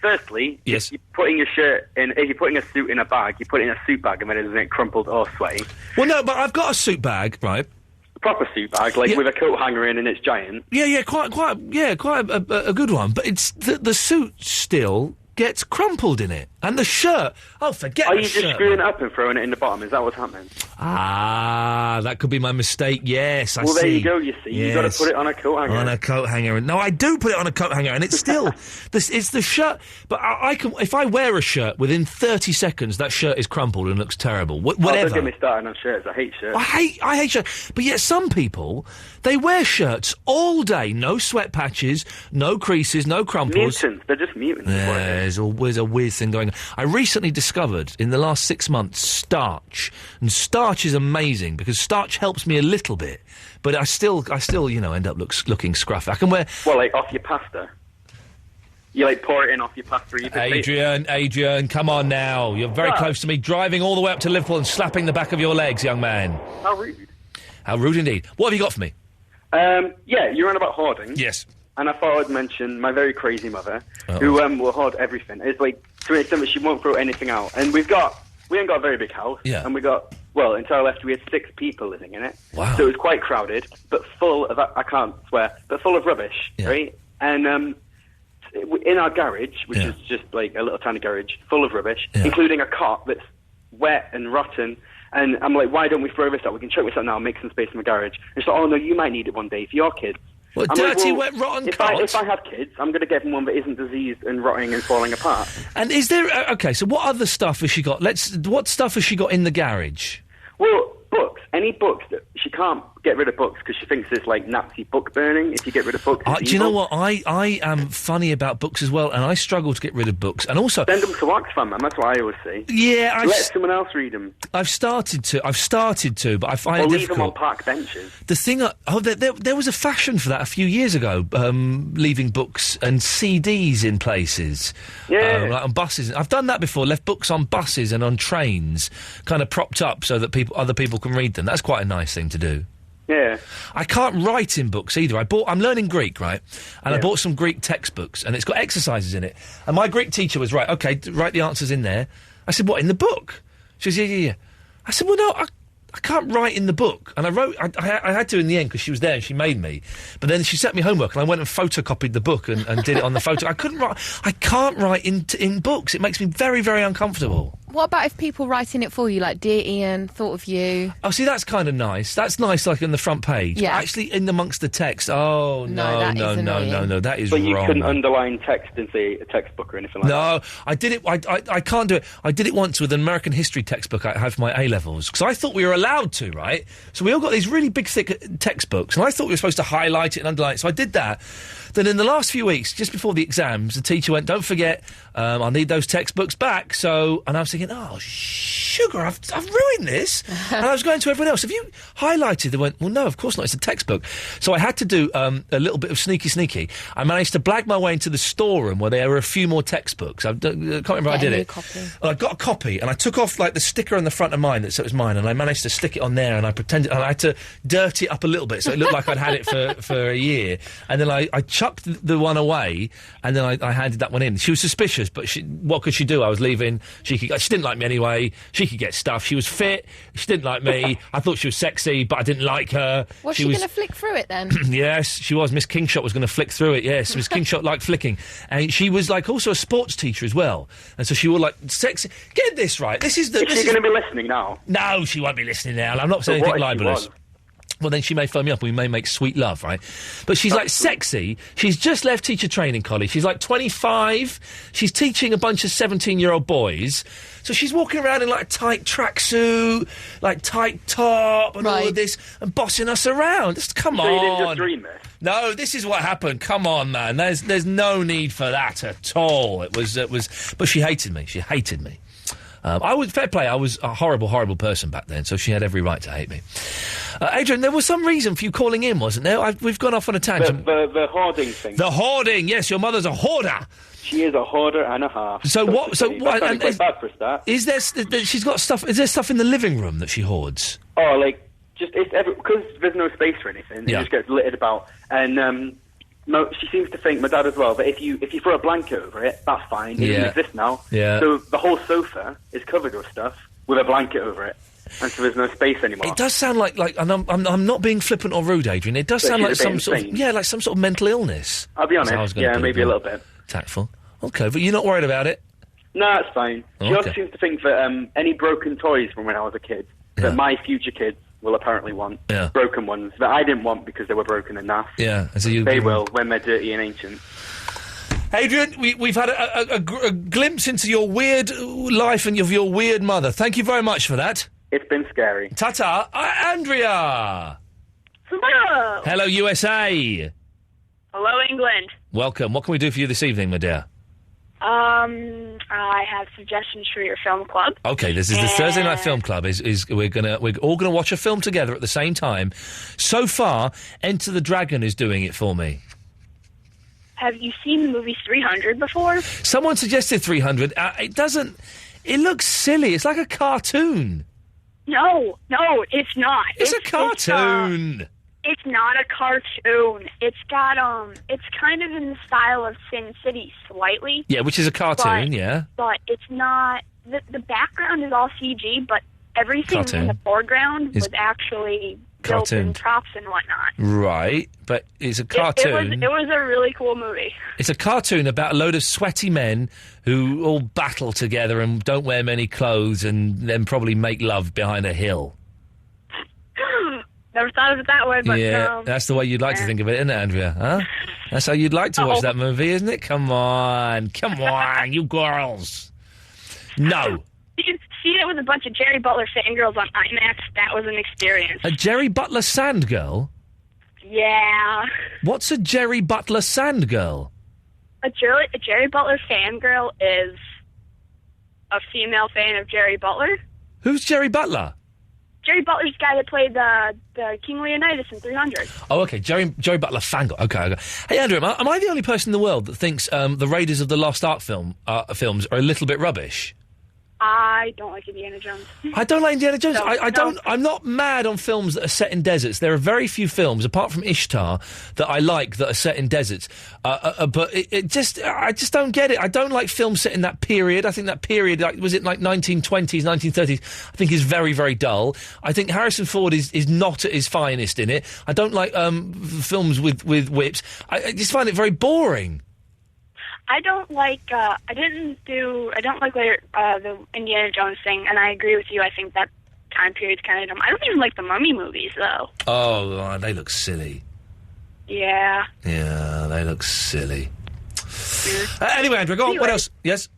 Firstly, yes. You're putting your shirt in, if you're putting a suit in a bag, you put it in a suit bag and then it isn't crumpled or sweaty. Well, no, but I've got a suit bag, right? A proper suit bag, with a coat hanger in and it's giant. Yeah, quite a good one. But it's the suit still gets crumpled in it. And the shirt, forget Are the you shirt. just screwing it up and throwing it in the bottom? Is that what's happening? That could be my mistake. Yes, I see. Well, there you go, you see. Yes. You've got to put it on a coat hanger. On a coat hanger. No, I do put it on a coat hanger, and it's still... it's the shirt... But I can... If I wear a shirt, within 30 seconds, that shirt is crumpled and looks terrible. Whatever. Don't get me started on shirts. I hate shirts. I hate shirts. But yet some people, they wear shirts all day. No sweat patches, no creases, no crumples. Mutants. They're just mutants. Yeah, there's always a weird thing going on. I recently discovered, in the last 6 months, starch. And starch is amazing, because starch helps me a little bit. But I still, end up looking scruffy. I can wear... Well, off your pasta. You, pour it in off your pasta. Adrian, come on now. You're very close to me, driving all the way up to Liverpool and slapping the back of your legs, young man. How rude. How rude indeed. What have you got for me? You're on about hoarding. Yes. And I thought I'd mention my very crazy mother, who will hoard everything. It's to an extent that she won't throw anything out. And we ain't got a very big house. Yeah. And until I left, we had 6 people living in it. Wow. So it was quite crowded, but full of, I can't swear, but full of rubbish, right? And in our garage, which is just a little tiny garage, full of rubbish, including a cot that's wet and rotten. And I'm like, why don't we throw this out? We can chuck this out now and make some space in the garage. And she's like, oh no, you might need it one day for your kids. What, dirty, wet, rotten cot? If I have kids, I'm going to get them one that isn't diseased and rotting and falling apart. And is there... okay, so what other stuff has she got? What stuff has she got in the garage? Well, books. Any books. She can't get rid of books because she thinks it's like Nazi book burning. If you get rid of books, do you know what? I am funny about books as well, and I struggle to get rid of books. And also... Send them to Oxfam, man. That's what I always say. Yeah, let someone else read them. I've started to, but I find it difficult. Or leave them on park benches. The thing... there was a fashion for that a few years ago, leaving books and CDs in places. Yeah. Like on buses. I've done that before, left books on buses and on trains, kind of propped up so that other people can read them. That's quite a nice thing to do. Yeah. I can't write in books either. I'm learning Greek, right? And I bought some Greek textbooks, and it's got exercises in it. And my Greek teacher was right, okay, write the answers in there. I said, what, in the book? She says, yeah. I said, well, no, I can't write in the book. And I had to in the end because she was there and she made me. But then she sent me homework and I went and photocopied the book and did it on the photo. I can't write in books. It makes me very, very uncomfortable. What about if people writing it for you, like, Dear Ian, thought of you? Oh, see, that's kind of nice. That's nice, like, in the front page. Yeah. But actually, in amongst the text, no, that is But wrong. you couldn't underline text in, say, a textbook or anything like that? No, I did it. I can't do it. I did it once with an American history textbook I had for my A-levels, because I thought we were allowed to, right? So we all got these really big, thick textbooks, and I thought we were supposed to highlight it and underline it, so I did that. Then in the last few weeks, just before the exams, the teacher went, don't forget, I'll need those textbooks back. So, and I was thinking, oh, sugar, I've ruined this. And I was going to everyone else, have you highlighted? They went, well, no, of course not, it's a textbook. So I had to do a little bit of sneaky. I managed to blag my way into the storeroom where there were a few more textbooks. I can't remember how I did it. Well, I got a copy, and I took off, like, the sticker on the front of mine that said it was mine, and I managed to stick it on there, and I pretended, and I had to dirty it up a little bit so it looked like I'd had it for a year. And then I chucked the one away, and then I handed that one in. She was suspicious, but what could she do? I was leaving. She didn't like me anyway. She could get stuff. She was fit. She didn't like me. I thought she was sexy, but I didn't like her. Was she going to flick through it then? Yes, she was. Miss Kingshot was going to flick through it, yes. Miss Kingshot liked flicking. And she was, like, also a sports teacher as well. And so she wore, like, sexy... Get this right. Is she going to be listening now? No, she won't be listening now. I'm not saying anything libelous. Well, then she may phone me up and we may make sweet love, right? But she's, like, sexy. She's just left teacher training college. She's, like, 25. She's teaching a bunch of 17-year-old boys. So she's walking around in, like, a tight tracksuit, like, tight top and all of this and bossing us around. Come on. So you didn't just dream this? No, this is what happened. Come on, man. There's no need for that at all. It was... But she hated me. She hated me. Fair play, I was a horrible, horrible person back then, so she had every right to hate me. Adrian, there was some reason for you calling in, wasn't there? We've gone off on a tangent. The hoarding thing. The hoarding, yes, your mother's a hoarder. She is a hoarder and a half. So what? So what? That's quite bad for a start. Is there? She's got stuff. Is there stuff in the living room that she hoards? Oh, like just because there's no space for anything. It just gets littered about, and she seems to think, my dad as well, that if you throw a blanket over it, that's fine. It doesn't exist now. Yeah. So the whole sofa is covered with stuff with a blanket over it, and so there's no space anymore. It does sound like and I'm not being flippant or rude, Adrian. It does sound like some sort of mental illness. I'll be honest. Yeah, maybe a little bit. Tactful. Okay, but you're not worried about it? No, it's fine. She also seems to think that any broken toys from when I was a kid, that my future kids will apparently want broken ones that I didn't want because they were broken and naff. Yeah, so they will when they're dirty and ancient. Adrian, we've had a glimpse into your weird life and of your weird mother. Thank you very much for that. It's been scary. Ta-ta. Andrea! Hello! Hello, USA! Hello, England. Welcome. What can we do for you this evening, my dear? I have suggestions for your film club. Okay, this is the Thursday Night Film Club. We're all gonna watch a film together at the same time. So far, Enter the Dragon is doing it for me. Have you seen the movie 300 before? Someone suggested 300. It doesn't. It looks silly. It's like a cartoon. No, it's not. It's a cartoon. It's not a cartoon. It's got, it's kind of in the style of Sin City slightly. Yeah, which is a cartoon, But it's not, the background is all CG, but everything in the foreground was actually built in props and whatnot. Right, but it's a cartoon. It was a really cool movie. It's a cartoon about a load of sweaty men who all battle together and don't wear many clothes and then probably make love behind a hill. Never thought of it that way, but... Yeah, that's the way you'd like to think of it, isn't it, Andrea? Huh? That's how you'd like to watch that movie, isn't it? Come on, you girls. No. See it with a bunch of Jerry Butler fangirls on IMAX. That was an experience. A Jerry Butler sand girl? Yeah. What's a Jerry Butler sand girl? A Jerry Butler fangirl is a female fan of Jerry Butler. Who's Jerry Butler? Jerry Butler's the guy that played the King Leonidas in 300. Oh, okay. Jerry Butler fangirl. Okay. Hey, Andrew, am I the only person in the world that thinks the Raiders of the Lost Ark films are a little bit rubbish? I don't like Indiana Jones. I don't like Indiana Jones. No, I don't. I'm not mad on films that are set in deserts. There are very few films, apart from Ishtar, that I like that are set in deserts. But I just don't get it. I don't like films set in that period. I think that period, was it like 1920s, 1930s? I think is very, very dull. I think Harrison Ford is not at his finest in it. I don't like films with whips. I just find it very boring. I don't like. I don't like the Indiana Jones thing, and I agree with you. I think that time period's kind of dumb. I don't even like the Mummy movies, though. Oh, they look silly. Yeah. Yeah, they look silly. Anyway, Andrew, go on. What else? Yes.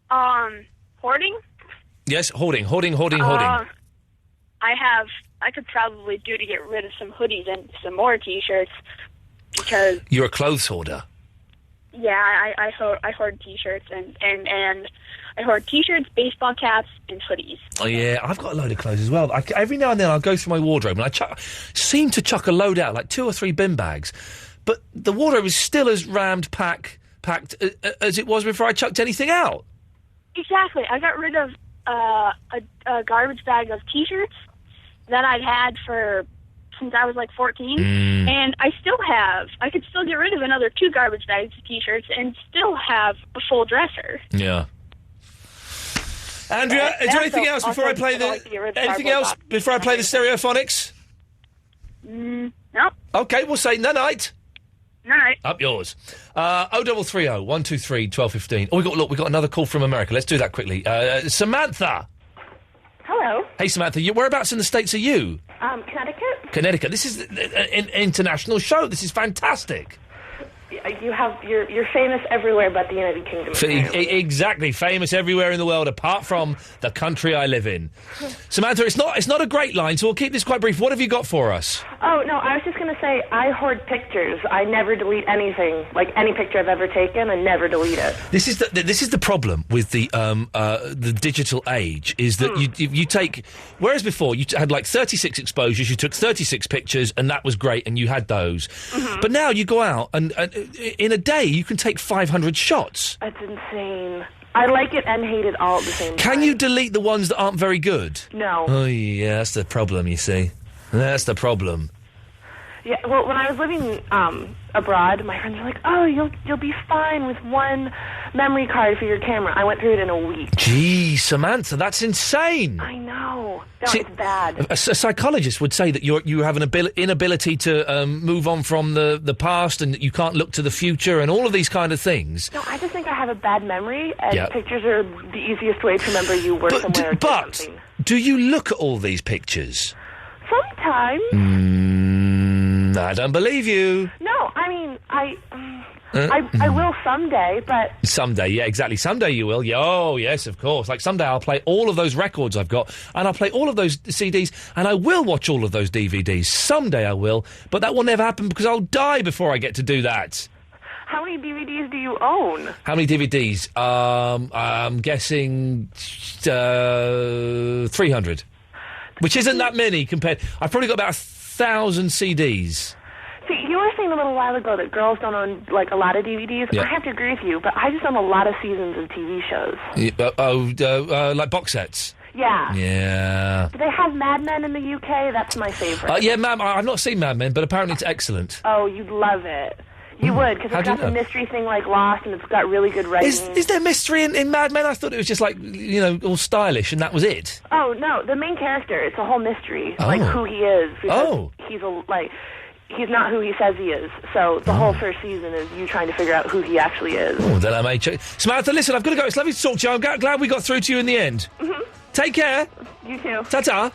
Hoarding. Yes, hoarding. I could probably do to get rid of some hoodies and some more T-shirts because you're a clothes hoarder. Yeah, I hoard T-shirts and I hoard T-shirts, baseball caps, and hoodies. Oh yeah, I've got a load of clothes as well. Every now and then I'll go through my wardrobe and I seem to chuck a load out, like 2 or 3 bin bags, but the wardrobe is still as packed as it was before I chucked anything out. Exactly. I got rid of a garbage bag of T-shirts that I'd had since I was like 14, and I could still get rid of another 2 garbage bags of T-shirts and still have a full dresser. Yeah. Andrea, is there anything else before I play the Stereophonics? No. Okay, we'll say night. Night. Up yours. 0330 123 1215. Oh, we got another call from America. Let's do that quickly. Samantha. Hello. Hey, Samantha. Whereabouts in the States are you? Connecticut. This is an international show. This is fantastic. You're famous everywhere but the United Kingdom. Exactly, famous everywhere in the world apart from the country I live in. Samantha, it's not a great line, so we'll keep this quite brief. What have you got for us? Oh no, I was just going to say I hoard pictures. I never delete anything, like any picture I've ever taken, I never delete it. This is the problem with the digital age is that you take, whereas before you had like 36 exposures, you took 36 pictures and that was great and you had those. But now you go out and in a day you can take 500 shots. That's insane. I like it and hate it all at the same time. Can you delete the ones that aren't very good? No. Oh yeah, that's the problem, you see. That's the problem. Yeah, well, when I was living abroad, my friends were like, "Oh, you'll be fine with one memory card for your camera." I went through it in a week. Gee, Samantha, that's insane. I know. No, it's bad. A psychologist would say that you have an inability to move on from the past and that you can't look to the future and all of these kind of things. No, I just think I have a bad memory, and pictures are the easiest way to remember you were somewhere or did something. Do you look at all these pictures? Sometimes. I don't believe you. No, I mean, I will someday, but... Someday, yeah, exactly. Someday you will. Yeah, oh, yes, of course. Like, someday I'll play all of those records I've got, and I'll play all of those CDs, and I will watch all of those DVDs. Someday I will, but that will never happen because I'll die before I get to do that. How many DVDs do you own? How many DVDs? I'm guessing 300. Which isn't that many compared... I've probably got about 1,000 CDs. See, you were saying a little while ago that girls don't own, like, a lot of DVDs. Yeah. I have to agree with you, but I just own a lot of seasons of TV shows. Like box sets? Yeah. Yeah. Do they have Mad Men in the UK? That's my favorite. Yeah, I've not seen Mad Men, but apparently it's excellent. Oh, you'd love it. You would, because it's got the mystery thing like Lost, and it's got really good writing. Is there mystery in Mad Men? I thought it was just like, all stylish, and that was it. Oh, no, the main character, it's a whole mystery, like who he is. He's he's not who he says he is. So the whole first season is you trying to figure out who he actually is. Oh, then I may check. Samantha, listen, I've got to go. It's lovely to talk to you. I'm glad we got through to you in the end. Take care. You too. Ta-ta.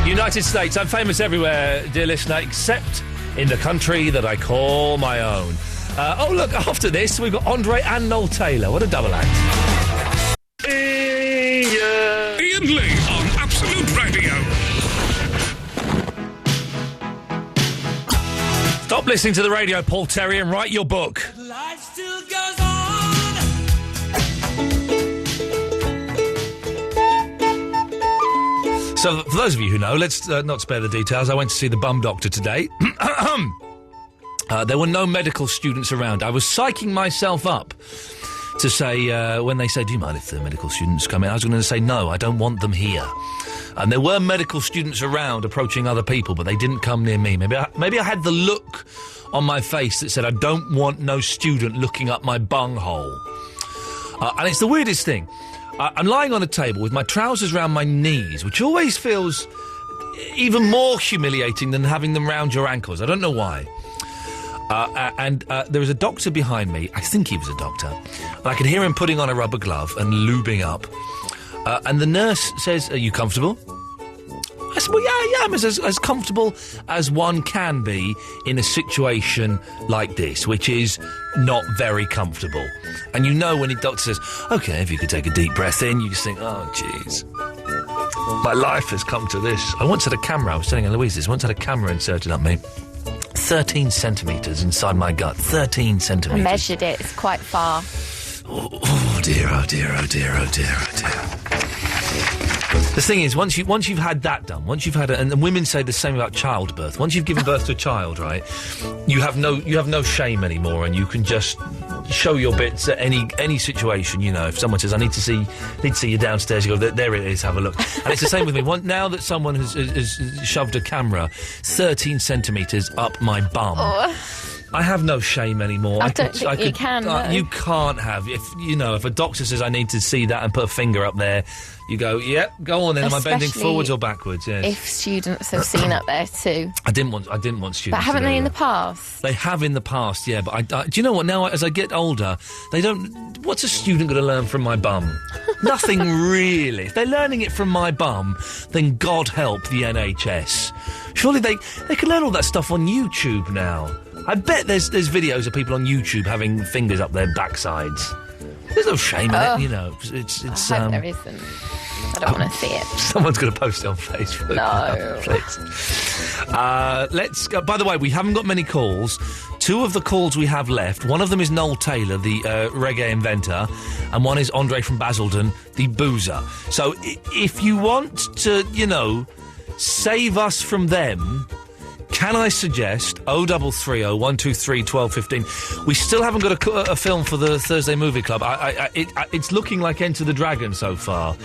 United States, I'm famous everywhere, dear listener, except in the country that I call my own. Look, after this, we've got Andre and Noel Taylor. What a double act. Iain Lee on Absolute Radio. Stop listening to the radio, Paul Terry, and write your book. Life still goes on. So, for those of you who know, let's not spare the details. I went to see the bum doctor today. There were no medical students around. I was psyching myself up to say, when they say, do you mind if the medical students come in? I was going to say, no, I don't want them here. And there were medical students around approaching other people, but they didn't come near me. Maybe I had the look on my face that said, I don't want no student looking up my bunghole. And it's the weirdest thing. I'm lying on a table with my trousers round my knees, which always feels even more humiliating than having them round your ankles. I don't know why. And there was a doctor behind me. I think he was a doctor. And I could hear him putting on a rubber glove and lubing up. And the nurse says, are you comfortable? I said, well, yeah, I'm as comfortable as one can be in a situation like this, which is not very comfortable. And you know when the doctor says, OK, if you could take a deep breath in, you just think, oh, jeez, my life has come to this. I once had a camera, I was telling Eloise this, I once had a camera inserted up me. 13 centimetres inside my gut. 13 centimetres. I measured it. It's quite far. Oh dear, oh dear, oh dear, oh dear, oh dear. The thing is, once you've had that done, once you've had it, and women say the same about childbirth. Once you've given birth to a child, right, you have no shame anymore, and you can just show your bits at any situation. You know, if someone says, "I need to see you downstairs," you go, "There it is, have a look." And it's the same with me. Now that someone has shoved a camera 13 centimetres up my bum. Oh. I have no shame anymore. I don't think you can, no. You can't have. If a doctor says I need to see that and put a finger up there, you go, yep, go on then. Am I bending forwards or backwards? Yes. If students have seen up there too. I didn't want students. But haven't to they in there. the past? They have in the past, yeah. But do you know what? Now, as I get older, they don't. What's a student going to learn from my bum? Nothing really. If they're learning it from my bum, then God help the NHS. Surely they can learn all that stuff on YouTube now. I bet there's videos of people on YouTube having fingers up their backsides. There's no shame in it, you know. It's I hope there isn't. I don't want to see it. Someone's going to post it on Facebook. No. Please. Let's go. By the way, we haven't got many calls. Two of the calls we have left, one of them is Noel Taylor, the reggae inventor, and one is Andre from Basildon, the boozer. So if you want to, save us from them, can I suggest 0330 123 1215? We still haven't got a film for the Thursday Movie Club. It's looking like Enter the Dragon so far.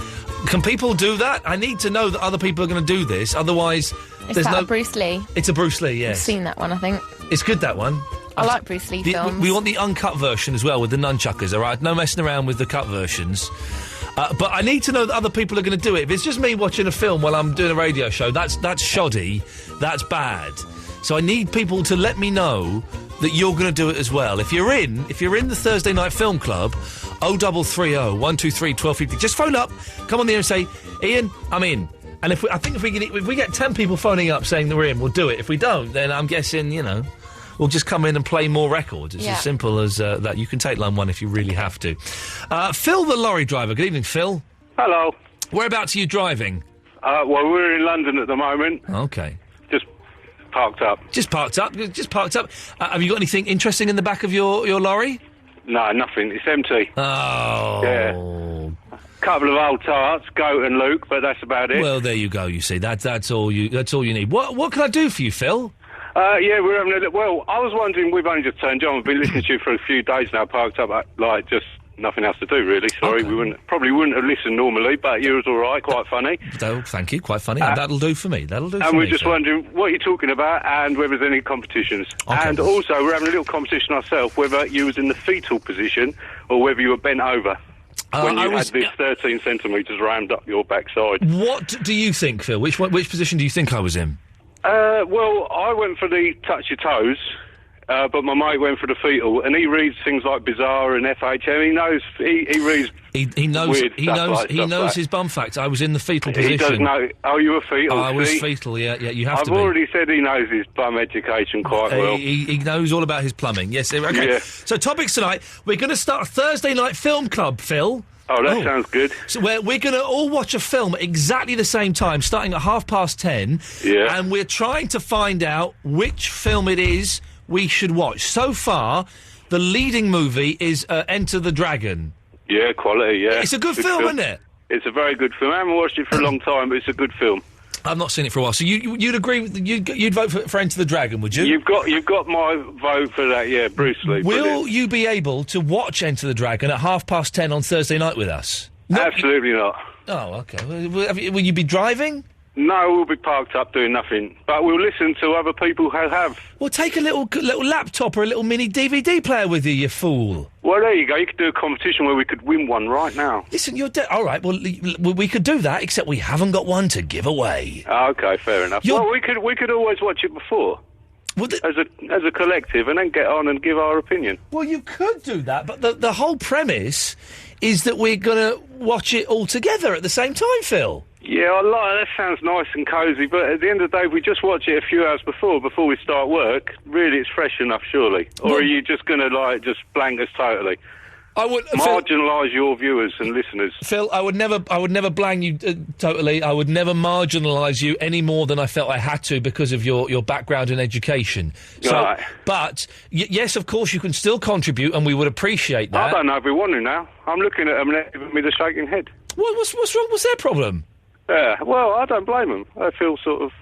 Can people do that? I need to know that other people are going to do this. Otherwise, there's no... Bruce Lee? It's a Bruce Lee, yes. I've seen that one, I think. It's good, that one. I like Bruce Lee films. We want the uncut version as well with the nunchuckers, all right? No messing around with the cut versions. But I need to know that other people are going to do it. If it's just me watching a film while I'm doing a radio show, that's shoddy. That's bad. So I need people to let me know that you're going to do it as well. If you're in the Thursday Night Film Club, 0330 123 1250. Just phone up, come on there and say, Ian, I'm in. And if we get 10 people phoning up saying that we're in, we'll do it. If we don't, then I'm guessing, we'll just come in and play more records. It's as simple as that. You can take line one if you really have to. Phil, the lorry driver. Good evening, Phil. Hello. Whereabouts are you driving? Well, we're in London at the moment. Okay. Parked up. Just parked up. Have you got anything interesting in the back of your lorry? No, nothing. It's empty. Oh. Yeah. Couple of old tarts, Goat and Luke, but that's about it. Well, there you go. You see, that's all you need. What can I do for you, Phil? Yeah, we're having a look. Well, I was wondering. We've only just turned on. We've been listening to you for a few days now. Parked up, just nothing else to do, really. Sorry, okay. We probably wouldn't have listened normally, but you was all right, quite funny. Oh, thank you, quite funny. That'll do for me. And we're just wondering what you're talking about and whether there's any competitions. Okay. And also, we're having a little competition ourselves, whether you was in the fetal position or whether you were bent over when you had this 13 centimetres rammed up your backside. What do you think, Phil? Which position do you think I was in? Well, I went for the touch your toes. But my mate went for the fetal, and he reads things like Bizarre and FHM. He knows. He reads. He knows. Weird he knows his bum facts. I was in the fetal position. He does know. Oh, you were fetal. I was fetal. Yeah. You have to be. I've already said he knows his bum education quite well. He knows all about his plumbing. Yes. Okay. Yeah. So topics tonight. We're going to start a Thursday night film club, Phil. Oh, that sounds good. So we're going to all watch a film at exactly the same time, starting at 10:30. Yeah. And we're trying to find out which film it is we should watch. So far, the leading movie is Enter the Dragon. Yeah, quality, yeah. It's a good film, isn't it? It's a very good film. I haven't watched it for a long time, but it's a good film. I've not seen it for a while. So you'd agree? You'd vote for Enter the Dragon, would you? You've got my vote for that. Yeah, Bruce Lee. Will you be able to watch Enter the Dragon at 10:30 on Thursday night with us? Absolutely not. Oh, okay. Will you be driving? No, we'll be parked up doing nothing. But we'll listen to other people who have. Well, take a little laptop or a little mini DVD player with you, you fool. Well, there you go. You could do a competition where we could win one right now. Listen, you're all right. Well, we could do that, except we haven't got one to give away. Okay, fair enough. Well, we could always watch it before. Well, as a collective, and then get on and give our opinion. Well, you could do that, but the whole premise is that we're going to watch it all together at the same time, Phil. Yeah, that sounds nice and cosy, but at the end of the day, if we just watch it a few hours before we start work, really it's fresh enough, surely? Or are you just going to, just blank us totally? I would marginalise your viewers and listeners. Phil, I would never blank you totally. I would never marginalise you any more than I felt I had to because of your background in education. So, right. But yes, of course, you can still contribute, and we would appreciate that. I don't know if we want to now. I'm looking at them and they're giving me the shaking head. What's wrong? What's their problem? Yeah, well, I don't blame them. I feel sort of...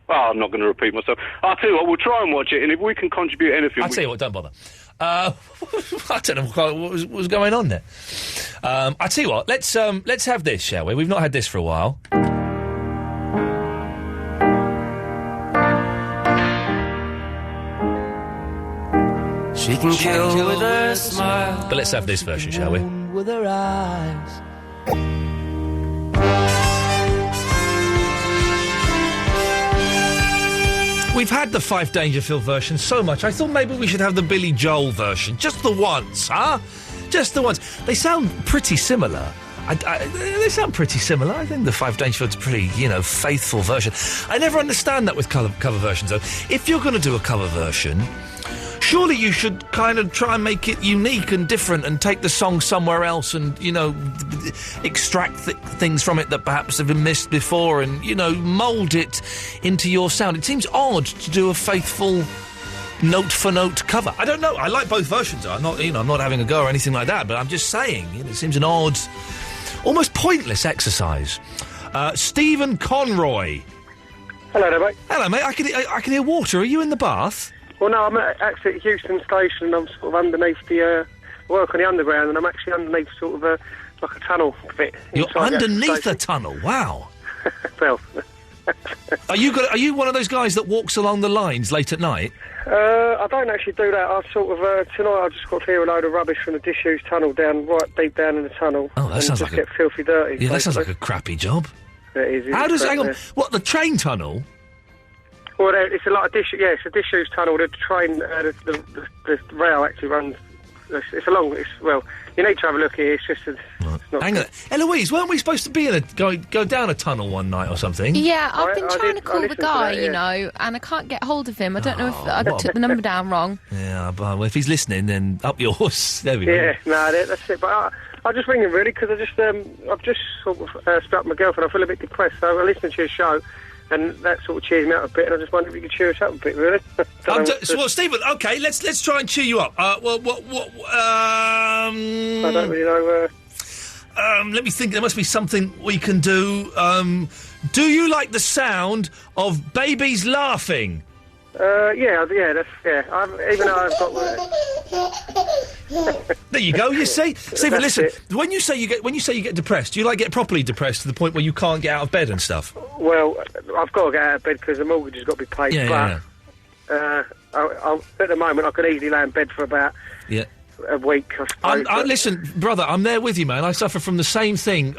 Well, I'm not going to repeat myself. I'll tell you what, we'll try and watch it, and if we can contribute anything... I'll tell you what, don't bother. I don't know what was going on there. I'll tell you what, let's have this, shall we? We've not had this for a while. She can kill with her smile. But let's have this version, shall we? With her eyes. We've had the Fife Dangerfield version so much, I thought maybe we should have the Billy Joel version. Just the once, huh? Just the once. They sound pretty similar. They sound pretty similar. I think the Fife Dangerfield's a pretty, faithful version. I never understand that with cover versions, though. If you're going to do a cover version, surely you should kind of try and make it unique and different and take the song somewhere else and, extract things from it that perhaps have been missed before and, mould it into your sound. It seems odd to do a faithful note-for-note cover. I don't know. I like both versions. I'm not having a go or anything like that, but I'm just saying, it seems an odd, almost pointless exercise. Stephen Conroy. Hello there, mate. Hello, mate. I can hear water. Are you in the bath? Well, no, I'm actually at Houston Station, and I'm sort of underneath the work on the underground, and I'm actually underneath sort of like a tunnel bit. You're underneath a tunnel? Wow. Well. Are you one of those guys that walks along the lines late at night? I don't actually do that. I sort of tonight I just got to hear a load of rubbish from the disused tunnel right deep down in the tunnel. Oh, that sounds like get filthy dirty. Yeah, that sounds like a crappy job. It is. How does hang on? What, the train tunnel? Well, it's it's a disused tunnel. The train, the rail actually runs. You need to have a look here. It's just. Hang on, Eloise, weren't we supposed to be go down a tunnel one night or something? Yeah, I've been trying to call the guy, and I can't get hold of him. I don't know if I took the number down wrong. Yeah, but if he's listening, then up yours. There we go. Yeah, that's it. But I just ring him really because I've just sort of split up with my girlfriend. I feel a bit depressed, so I listened to your show. And that sort of cheers me out a bit, and I just wondered if you could cheer us up a bit, really. Well, Stephen, okay, let's try and cheer you up. I don't really know. Let me think. There must be something we can do. Do you like the sound of babies laughing? Yeah. Even though I've got. There you go. You see, Stephen. Listen. When you say you get depressed, do you get properly depressed to the point where you can't get out of bed and stuff? Well, I've got to get out of bed because the mortgage has got to be paid. Yeah. At the moment, I could easily lay in bed for about. Yeah. A week, I suppose. Listen, brother, I'm there with you, man. I suffer from the same thing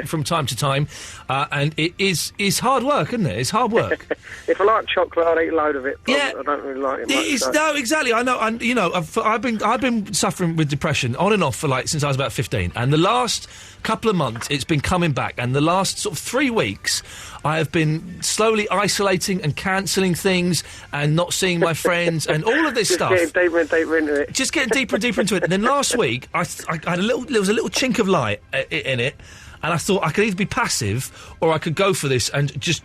from time to time, and it is hard work, isn't it? It's hard work. If I like chocolate, I'd eat a load of it. But I don't really like it much. No, exactly. I know. And I've been suffering with depression on and off for since I was about 15, and the last couple of months it's been coming back, and the last sort of 3 weeks I have been slowly isolating and cancelling things and not seeing my friends and all of this stuff. Just getting deeper and deeper into it. Just getting deeper and deeper into it. And then last week I had there was a little chink of light in it, and I thought I could either be passive or I could go for this and just.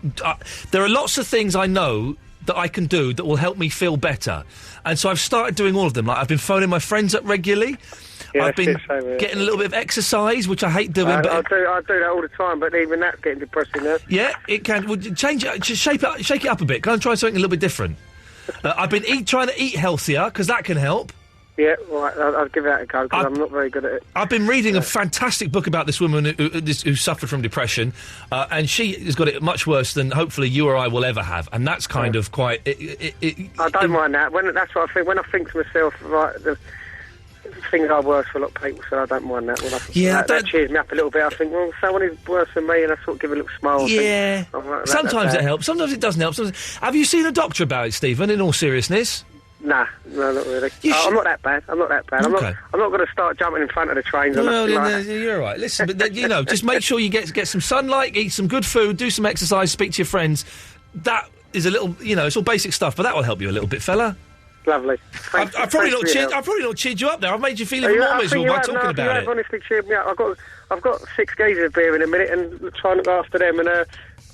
There are lots of things I know that I can do that will help me feel better. And so I've started doing all of them. Like, I've been phoning my friends up regularly. Yeah, I've been same, getting a little bit of exercise, which I hate doing. I but do that all the time, but even that's getting depressing now. yeah, it can. Well, change it, just shake it up a bit. Can I try something a little bit different? I've been trying to eat healthier, because that can help. Yeah, right, I'll give that a go, because I'm not very good at it. I've been reading a fantastic book about this woman who suffered from depression, and she has got it much worse than hopefully you or I will ever have, and that's kind of quite... I don't mind that. That's what I think. When I think to myself, right, the things are worse for a lot of people, so I don't mind that. That cheers me up a little bit. I think, well, someone is worse than me, and I sort of give a little smile. Yeah. Sometimes it helps. Sometimes it doesn't help. Have you seen a doctor about it, Stephen, in all seriousness? Nah, no, not really. I'm not that bad. I'm not Okay. I'm not going to start jumping in front of the trains. You're all right. Listen, but just make sure you get some sunlight, eat some good food, do some exercise, speak to your friends. That is a little, it's all basic stuff, but that will help you a little bit, fella. Lovely. I've probably not cheered you up there. I've made you feel even more miserable by talking about you have honestly cheered me up. I've got 6 geezers of beer in a minute and trying to look after them, and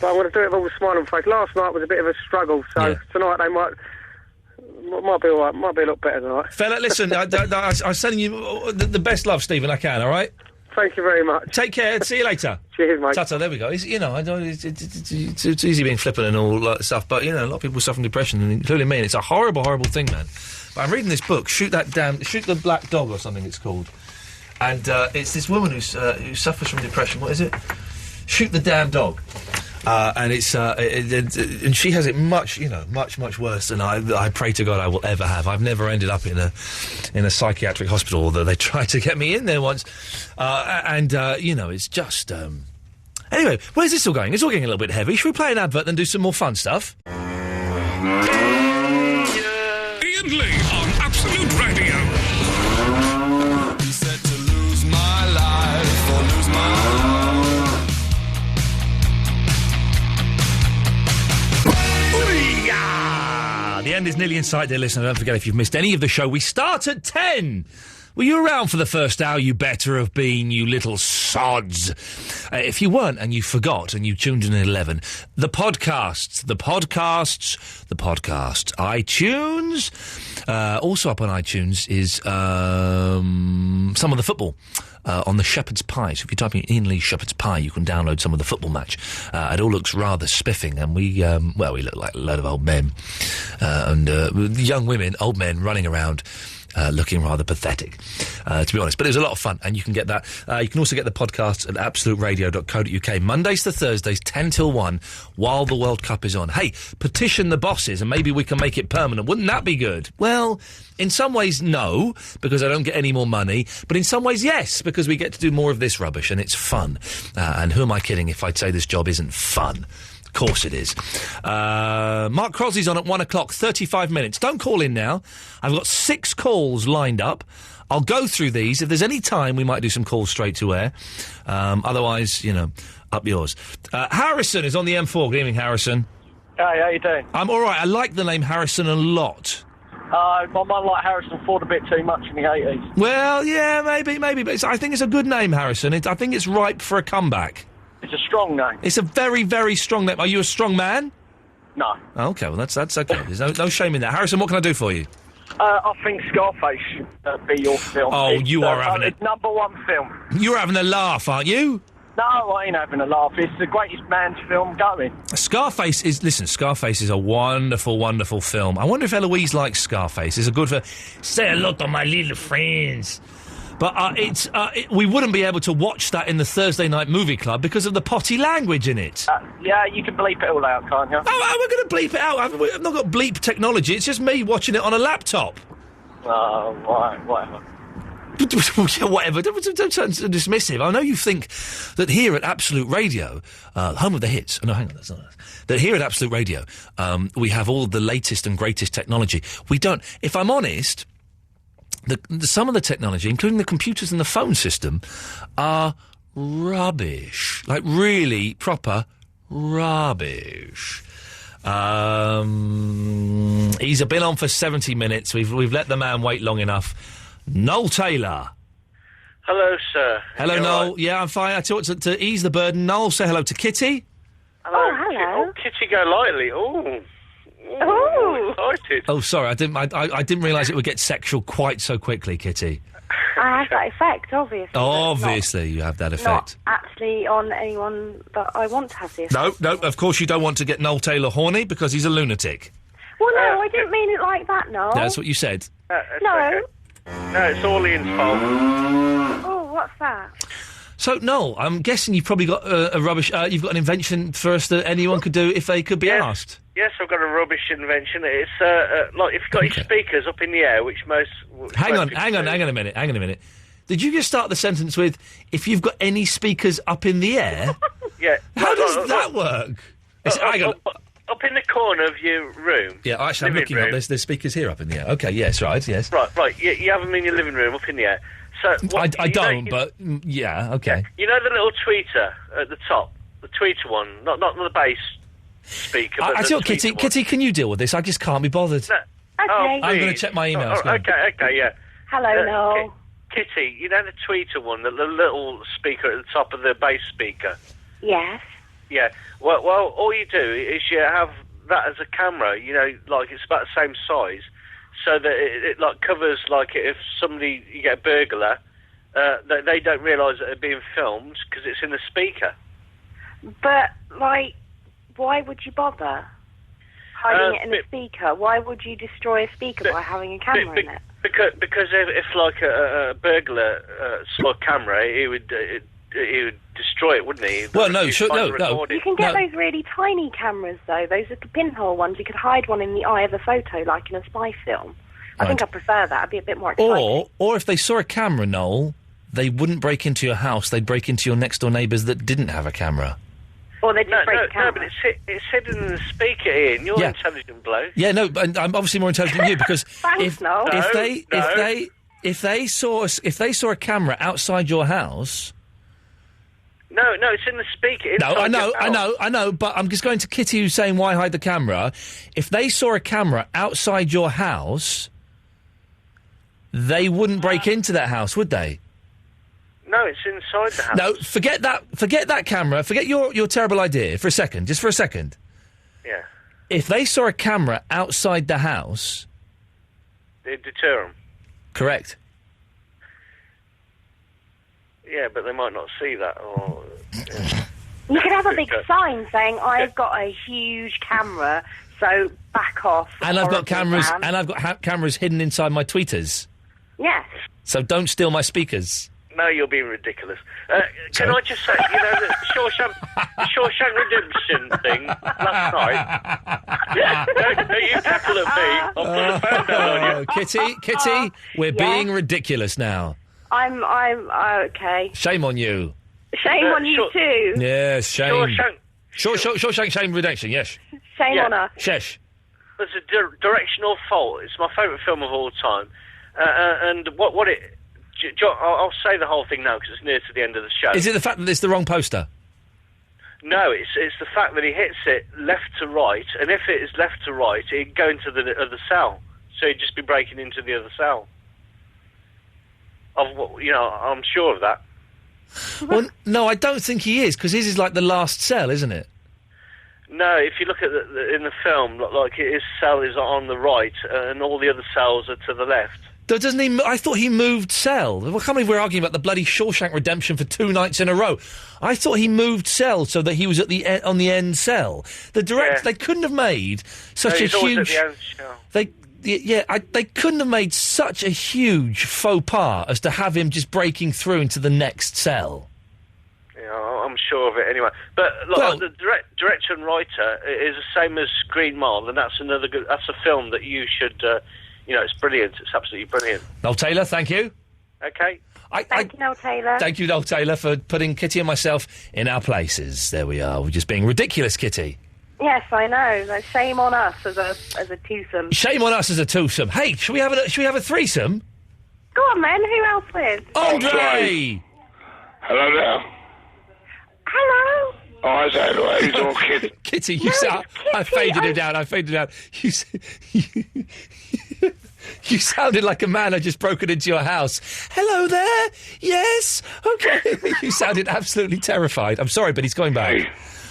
but I'm going to do it with all a smile on my face. Last night was a bit of a struggle, so tonight they might be all right. Might be a lot better tonight. Fella, listen, I'm sending you the best love, Stephen, I can, all right? Thank you very much. Take care. See you later. Cheers, mate. Ta-ta, there we go. It's easy being flippant and all that stuff, but, a lot of people suffer from depression, including me, and it's a horrible, horrible thing, man. But I'm reading this book, Shoot the Black Dog or something it's called. And it's this woman who suffers from depression. What is it? Shoot the Damn Dog. And it's and she has it much worse than I pray to God I will ever have. I've never ended up in a psychiatric hospital, although they tried to get me in there once. It's just anyway. Where's this all going? It's all getting a little bit heavy. Should we play an advert and do some more fun stuff? Iain Lee on Absolute Radio. Said to lose my life or lose my The end is nearly in sight, dear listener. Don't forget, if you've missed any of the show, we start at 10. Were you around for the first hour? You better have been, you little sods. If you weren't and you forgot and you tuned in at 11, the podcasts. iTunes. Also up on iTunes is some of the football. On the Shepherd's Pie. So if you type in Iain Lee Shepherd's Pie, you can download some of the football match. It all looks rather spiffing, and we look like a load of old men. And young women, old men running around, looking rather pathetic, to be honest. But it was a lot of fun, and you can get that. You can also get the podcasts at absoluteradio.co.uk. Mondays to Thursdays, 10 till 1, while the World Cup is on. Hey, petition the bosses, and maybe we can make it permanent. Wouldn't that be good? Well, in some ways, no, because I don't get any more money. But in some ways, yes, because we get to do more of this rubbish, and it's fun. And who am I kidding if I'd say this job isn't fun? Of course it is. Mark Crosby's on at 1 o'clock, 35 minutes. Don't call in now. I've got 6 calls lined up. I'll go through these. If there's any time, we might do some calls straight to air. Otherwise, up yours. Harrison is on the M4. Good evening, Harrison. Hey, how you doing? I'm all right. I like the name Harrison a lot. My mum liked Harrison Ford a bit too much in the 80s. Well, yeah, maybe. But I think it's a good name, Harrison. I think it's ripe for a comeback. It's a strong name. It's a very, very strong name. Are you a strong man? No. Okay, well, that's okay. There's no shame in that. Harrison, what can I do for you? I think Scarface should be your film. Oh, you are having it's number 1 film. You're having a laugh, aren't you? No, I ain't having a laugh. It's the greatest man's film going. Scarface is a wonderful, wonderful film. I wonder if Eloise likes Scarface. It's a good film. Say hello to my little friends. But we wouldn't be able to watch that in the Thursday night movie club because of the potty language in it. Yeah, you can bleep it all out, can't you? Oh, we're going to bleep it out. I've not got bleep technology. It's just me watching it on a laptop. Oh, right, whatever. Whatever. Don't sound so dismissive. I know you think that here at Absolute Radio, home of the hits. No, hang on, that's not that. That here at Absolute Radio, we have all the latest and greatest technology. We don't. If I'm honest, some of the technology, including the computers and the phone system, are rubbish. Like really proper rubbish. He's been on for 70 minutes. We've let the man wait long enough. Noel Taylor. Hello, sir. Hello, Noel. Right? Yeah, I'm fine. I talked to ease the burden. Noel, say hello to Kitty. Hello. Oh, hello. Oh, Kitty, go lightly. Oh, Oh, excited. Oh, sorry, I didn't realise it would get sexual quite so quickly, Kitty. I have that effect, obviously. Obviously, you have that effect. Not actually on anyone that I want to have the effect. No, of course you don't want to get Noel Taylor horny because he's a lunatic. Well, no, I didn't mean it like that, no. That's what you said. No. No, it's all Ian's fault. Oh, what's that? So, Noel, I'm guessing you've probably got a rubbish... you've got an invention for us that anyone could do if they could be asked. Yes, I've got a rubbish invention. It's like if you've got your speakers up in the air, which most... Hang on a minute. Did you just start the sentence with, if you've got any speakers up in the air? Yeah. How does that work? Hang on. Up in the corner of your room. Yeah, actually, I'm looking up. There's speakers here up in the air. Okay, yes, right, yes. Right. You have them in your living room up in the air. So I don't, but yeah, okay. You know the little tweeter at the top, the tweeter one, not the bass speaker. But I tell you, Kitty, can you deal with this? I just can't be bothered. No. Okay. I'm going to check my emails. Okay, yeah. Hello, Noel. Kitty, you know the tweeter one, the little speaker at the top of the bass speaker. Yes. Yeah. Well, all you do is you have that as a camera. You know, like it's about the same size. So that it like covers, like if you get a burglar, they don't realise that they're being filmed because it's in the speaker. But, like, why would you bother hiding it in a speaker? Why would you destroy a speaker by having a camera in it? Because if like a burglar saw a camera, he would destroy it, wouldn't he? Well, no. You can get those really tiny cameras, though. Those little pinhole ones. You could hide one in the eye of a photo, like in a spy film. I think I prefer that. I'd be a bit more exciting. Or if they saw a camera, Noel, they wouldn't break into your house. They'd break into your next door neighbours that didn't have a camera. Or they'd just break the camera. No, but it's hidden in the speaker, Ian. You're an intelligent bloke. Yeah, no, and I'm obviously more intelligent than you because Thanks, Noel. if they saw a camera outside your house. No, it's in the speaker. No, I know, but I'm just going to Kitty who's saying, why hide the camera? If they saw a camera outside your house, they wouldn't break into that house, would they? No, it's inside the house. No, forget that camera, forget your terrible idea for a second, just for a second. Yeah. If they saw a camera outside the house... They'd deter them. Correct. Yeah, but they might not see that. You could have a big sign saying, "I've got a huge camera, so back off." And I've got cameras, cameras hidden inside my tweeters. Yes. So don't steal my speakers. No, you're being ridiculous. Can I just say, you know, the Shawshank Redemption thing last night? Don't you tackle at me. I'll put the phone down on you. Kitty, we're being ridiculous now. I'm okay. Shame on you. Shame on you too. Yes, shame. Shawshank Shame Redemption, yes. Shame on us. Shesh. There's a directional fault. It's my favourite film of all time. And what it... I'll say the whole thing now because it's near to the end of the show. Is it the fact that it's the wrong poster? No, it's the fact that he hits it left to right, and if it is left to right, it'd go into the other cell. So he'd just be breaking into the other cell. I'm sure of that. Well, no, I don't think he is, because his is like the last cell, isn't it? No, if you look at in the film, like his cell is on the right, and all the other cells are to the left. Doesn't he? I thought he moved cell. I can't believe we're arguing about the bloody Shawshank Redemption for 2 nights in a row. I thought he moved cell so that he was at on the end cell. The director, they couldn't have made such a huge. At the end they couldn't have made such a huge faux pas as to have him just breaking through into the next cell. Yeah, I'm sure of it anyway. But the director and writer is the same as Green Mile, and that's another good. That's a film that you should. It's brilliant. It's absolutely brilliant. Noel Taylor, thank you. Okay. Thank you, Noel Taylor. Thank you, Noel Taylor, for putting Kitty and myself in our places. There we are. We're just being ridiculous, Kitty. Yes, I know. Shame on us as a twosome. Shame on us as a twosome. Hey, should we have a threesome? Go on, then. Who else with? Andre! Hello there. Hello. Oh, is that right? He's all Kitty, you sound... I faded it out. You sounded like a man had just broken into your house. Hello there? Yes? Okay. You sounded absolutely terrified. I'm sorry, but he's going back.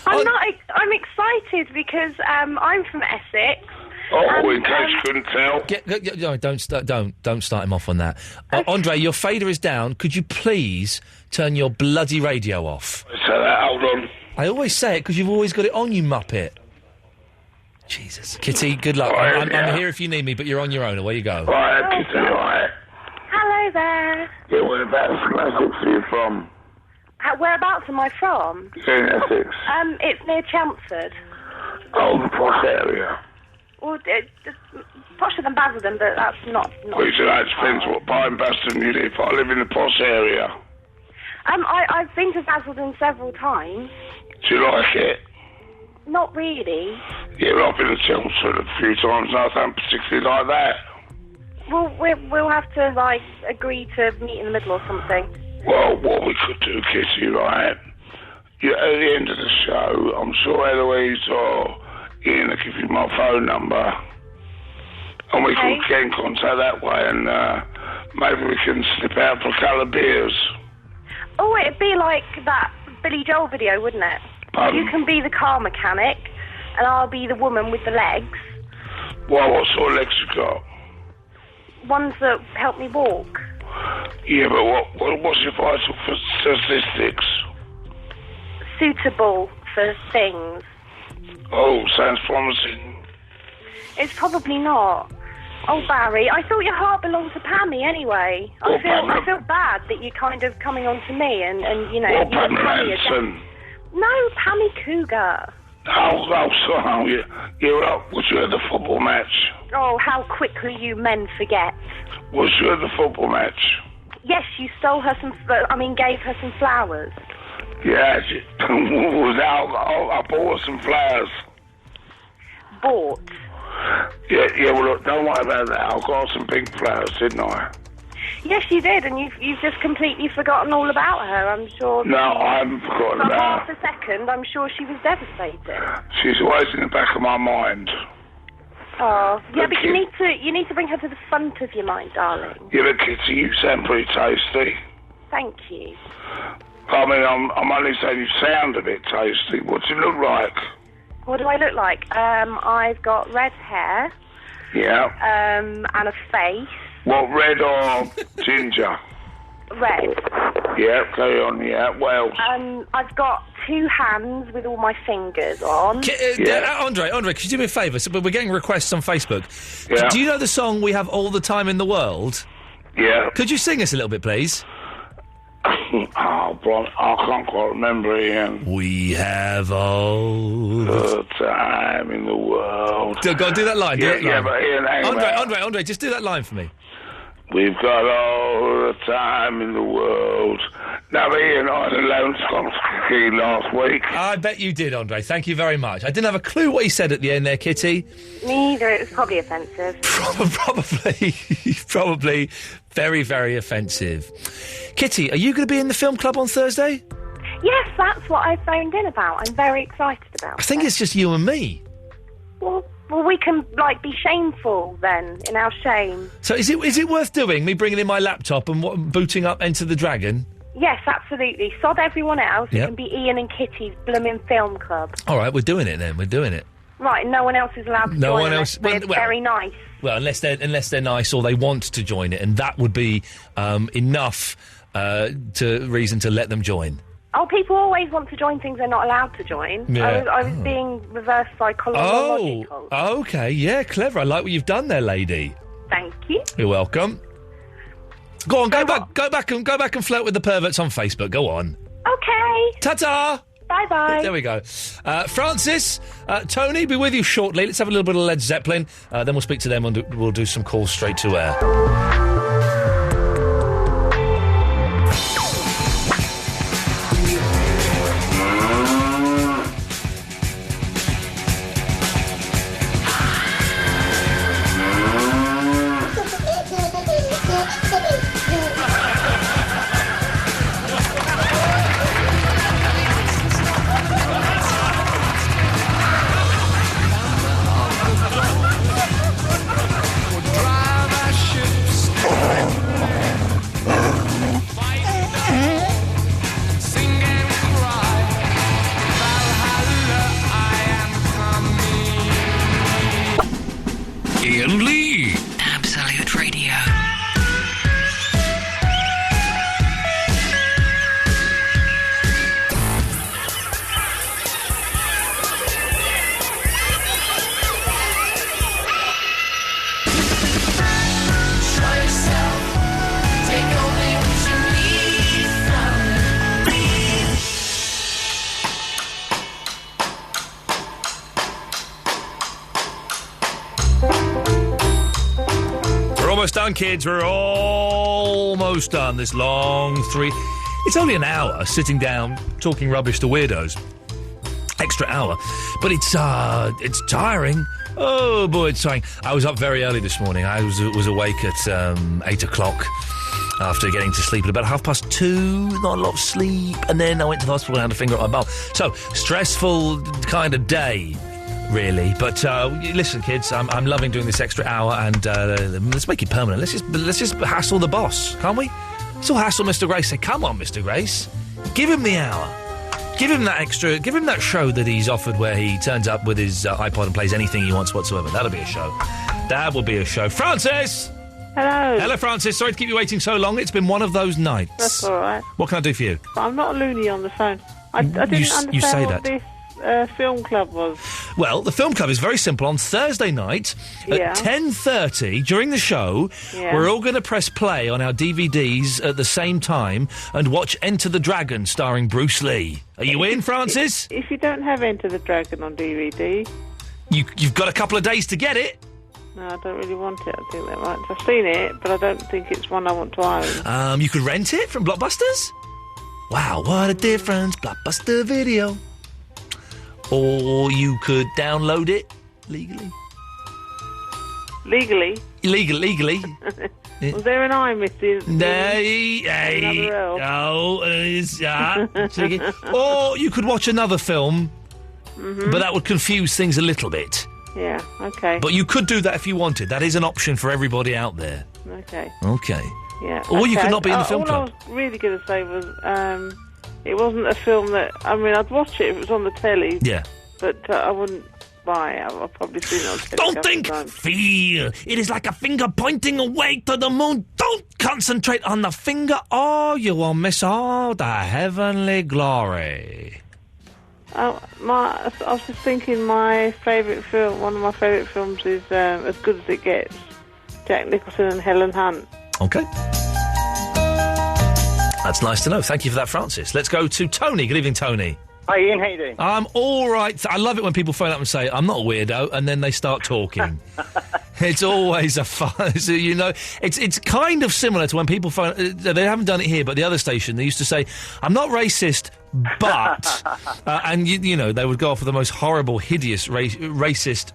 I'm excited because I'm from Essex Oh, in case you couldn't tell. No, don't start him off on that. Andre, your fader is down. Could you please turn your bloody radio off? So hold on. I always say it because you've always got it on, you muppet. Jesus. Kitty, good luck. I'm here if you need me, but you're on your own. Away you go. Right, Kitty, right. Hello there. Yeah, whereabouts are you from? Whereabouts am I from? In Essex. It's near Chelmsford. Oh, the posh area. Well, it's posher than Basildon, but that's not Well, you said that depends what part in Basildon you live. I live in the posh area. I've been to Basildon several times. Do you like it? Not really. Yeah, I've been to Chelmsford a few times and I don't particularly like that. Well, we'll have to, like, agree to meet in the middle or something. Well, what we could do, Kitty, right? Yeah, at the end of the show, I'm sure Eloise or Iain will give you my phone number. And we can get in contact that way and maybe we can slip out for a couple of beers. Oh, it'd be like that Billy Joel video, wouldn't it? Pardon? You can be the car mechanic and I'll be the woman with the legs. Well, what sort of legs you got? Ones that help me walk. Yeah, but what's your vital for statistics? Suitable for things. Oh, sounds promising. It's probably not. Oh, Barry, I thought your heart belonged to Pammy anyway. I feel bad that you're kind of coming on to me and you know... Well, you and Pammy are Anderson. No, Pammy Cougar. Oh, sorry. You're up. Was you at the football match? Oh, how quickly you men forget. Was you at the football match? Yes, you stole her gave her some flowers. Yeah, I bought her some flowers. Bought? Yeah, well, look, don't worry about that. I got her some pink flowers, didn't I? Yes, you did, and you've just completely forgotten all about her, I'm sure. No, I haven't forgotten for about half a second, I'm sure she was devastated. She's always in the back of my mind. Oh, yeah, but you need to bring her to the front of your mind, darling. Yeah, but Kitty, you sound pretty tasty. Thank you. I mean, I'm only saying you sound a bit tasty. What do you look like? What do I look like? I've got red hair. Yeah. And a face. What, red or ginger? Red. Yeah, carry on, yeah. What else? I've got 2 hands with all my fingers on. Andre, could you do me a favour? So, we're getting requests on Facebook. Yeah. Do you know the song We Have All the Time in the World? Yeah. Could you sing us a little bit, please? Oh, bro, I can't quite remember, Iain. We have all the time in the world. Go on, do that line. Yeah, but Iain, hang on. Andre, just do that line for me. We've got all the time in the world. Now, Iain, I had a lone Scots ski last week. I bet you did, Andre. Thank you very much. I didn't have a clue what he said at the end there, Kitty. Me either. It was probably offensive. Probably very, very offensive. Kitty, are you going to be in the film club on Thursday? Yes, that's what I phoned in about. I'm very excited about I think it's just you and me. Well, we can, be shameful then, in our shame. So is it worth doing, me bringing in my laptop and booting up Enter the Dragon? Yes, absolutely. Sod everyone else. Yep. It can be Iain and Kitty's blooming film club. All right, we're doing it then. We're doing it. Right, no one else is allowed to No join one unless else- they're well- very nice. Well, unless they're nice or they want to join it, and that would be enough reason to let them join. Oh, people always want to join things they're not allowed to join. Yeah. I was being reverse psychological. Oh, okay, yeah, clever. I like what you've done there, lady. Thank you. You're welcome. Go on, go back and flirt with the perverts on Facebook. Go on. Okay. Ta-ta. Bye-bye. There we go. Francis, Tony, be with you shortly. Let's have a little bit of Led Zeppelin. Then we'll speak to them and we'll do some calls straight to air. almost done, kids. We're almost done. This long It's only an hour sitting down talking rubbish to weirdos. Extra hour. But it's tiring. Oh, boy, it's tiring. I was up very early this morning. I was awake at 8 o'clock after getting to sleep at about 2:30. Not a lot of sleep. And then I went to the hospital and had a finger at my bum. So, stressful kind of day, really. But listen, kids, I'm loving doing this extra hour, and let's make it permanent. Let's just hassle the boss, can't we? Let's all hassle Mr. Grace. Say, come on, Mr. Grace. Give him the hour. Give him that show that he's offered where he turns up with his iPod and plays anything he wants whatsoever. That'll be a show. That will be a show. Francis! Hello. Hello, Francis. Sorry to keep you waiting so long. It's been one of those nights. That's all right. What can I do for you? But I'm not loony on the phone. I didn't understand you say what that. this film club was. Well, the film club is very simple. On Thursday night at 10:30 during the show, we're all going to press play on our DVDs at the same time and watch Enter the Dragon starring Bruce Lee. Are you in, Francis? If you don't have Enter the Dragon on DVD... You've got a couple of days to get it. No, I don't really want it, I think that much. I've seen it, but I don't think it's one I want to own. You could rent it from Blockbusters? Wow, what a difference. Blockbuster Video. Or you could download it legally. Legally? Legally. Was there an I missing? Or you could watch another film, but that would confuse things a little bit. Yeah, okay. But you could do that if you wanted. That is an option for everybody out there. Okay. Okay. Yeah. Or you could not be in the film all club. I was really going to say was, it wasn't a film that... I mean, I'd watch it if it was on the telly. Yeah. But I wouldn't buy it. I've probably seen it on telly. Don't think! Feel! It is like a finger pointing away to the moon. Don't concentrate on the finger or you will miss all the heavenly glory. I was just thinking my favourite film, one of my favourite films is As Good As It Gets. Jack Nicholson and Helen Hunt. OK. That's nice to know. Thank you for that, Francis. Let's go to Tony. Good evening, Tony. Hi, Ian. How you doing? I'm all right. I love it when people phone up and say, I'm not a weirdo, and then they start talking. It's always a fun... So, you know, it's kind of similar to when people phone... they haven't done it here, but the other station, they used to say, I'm not racist, but... and, you know, they would go off with the most horrible, hideous, racist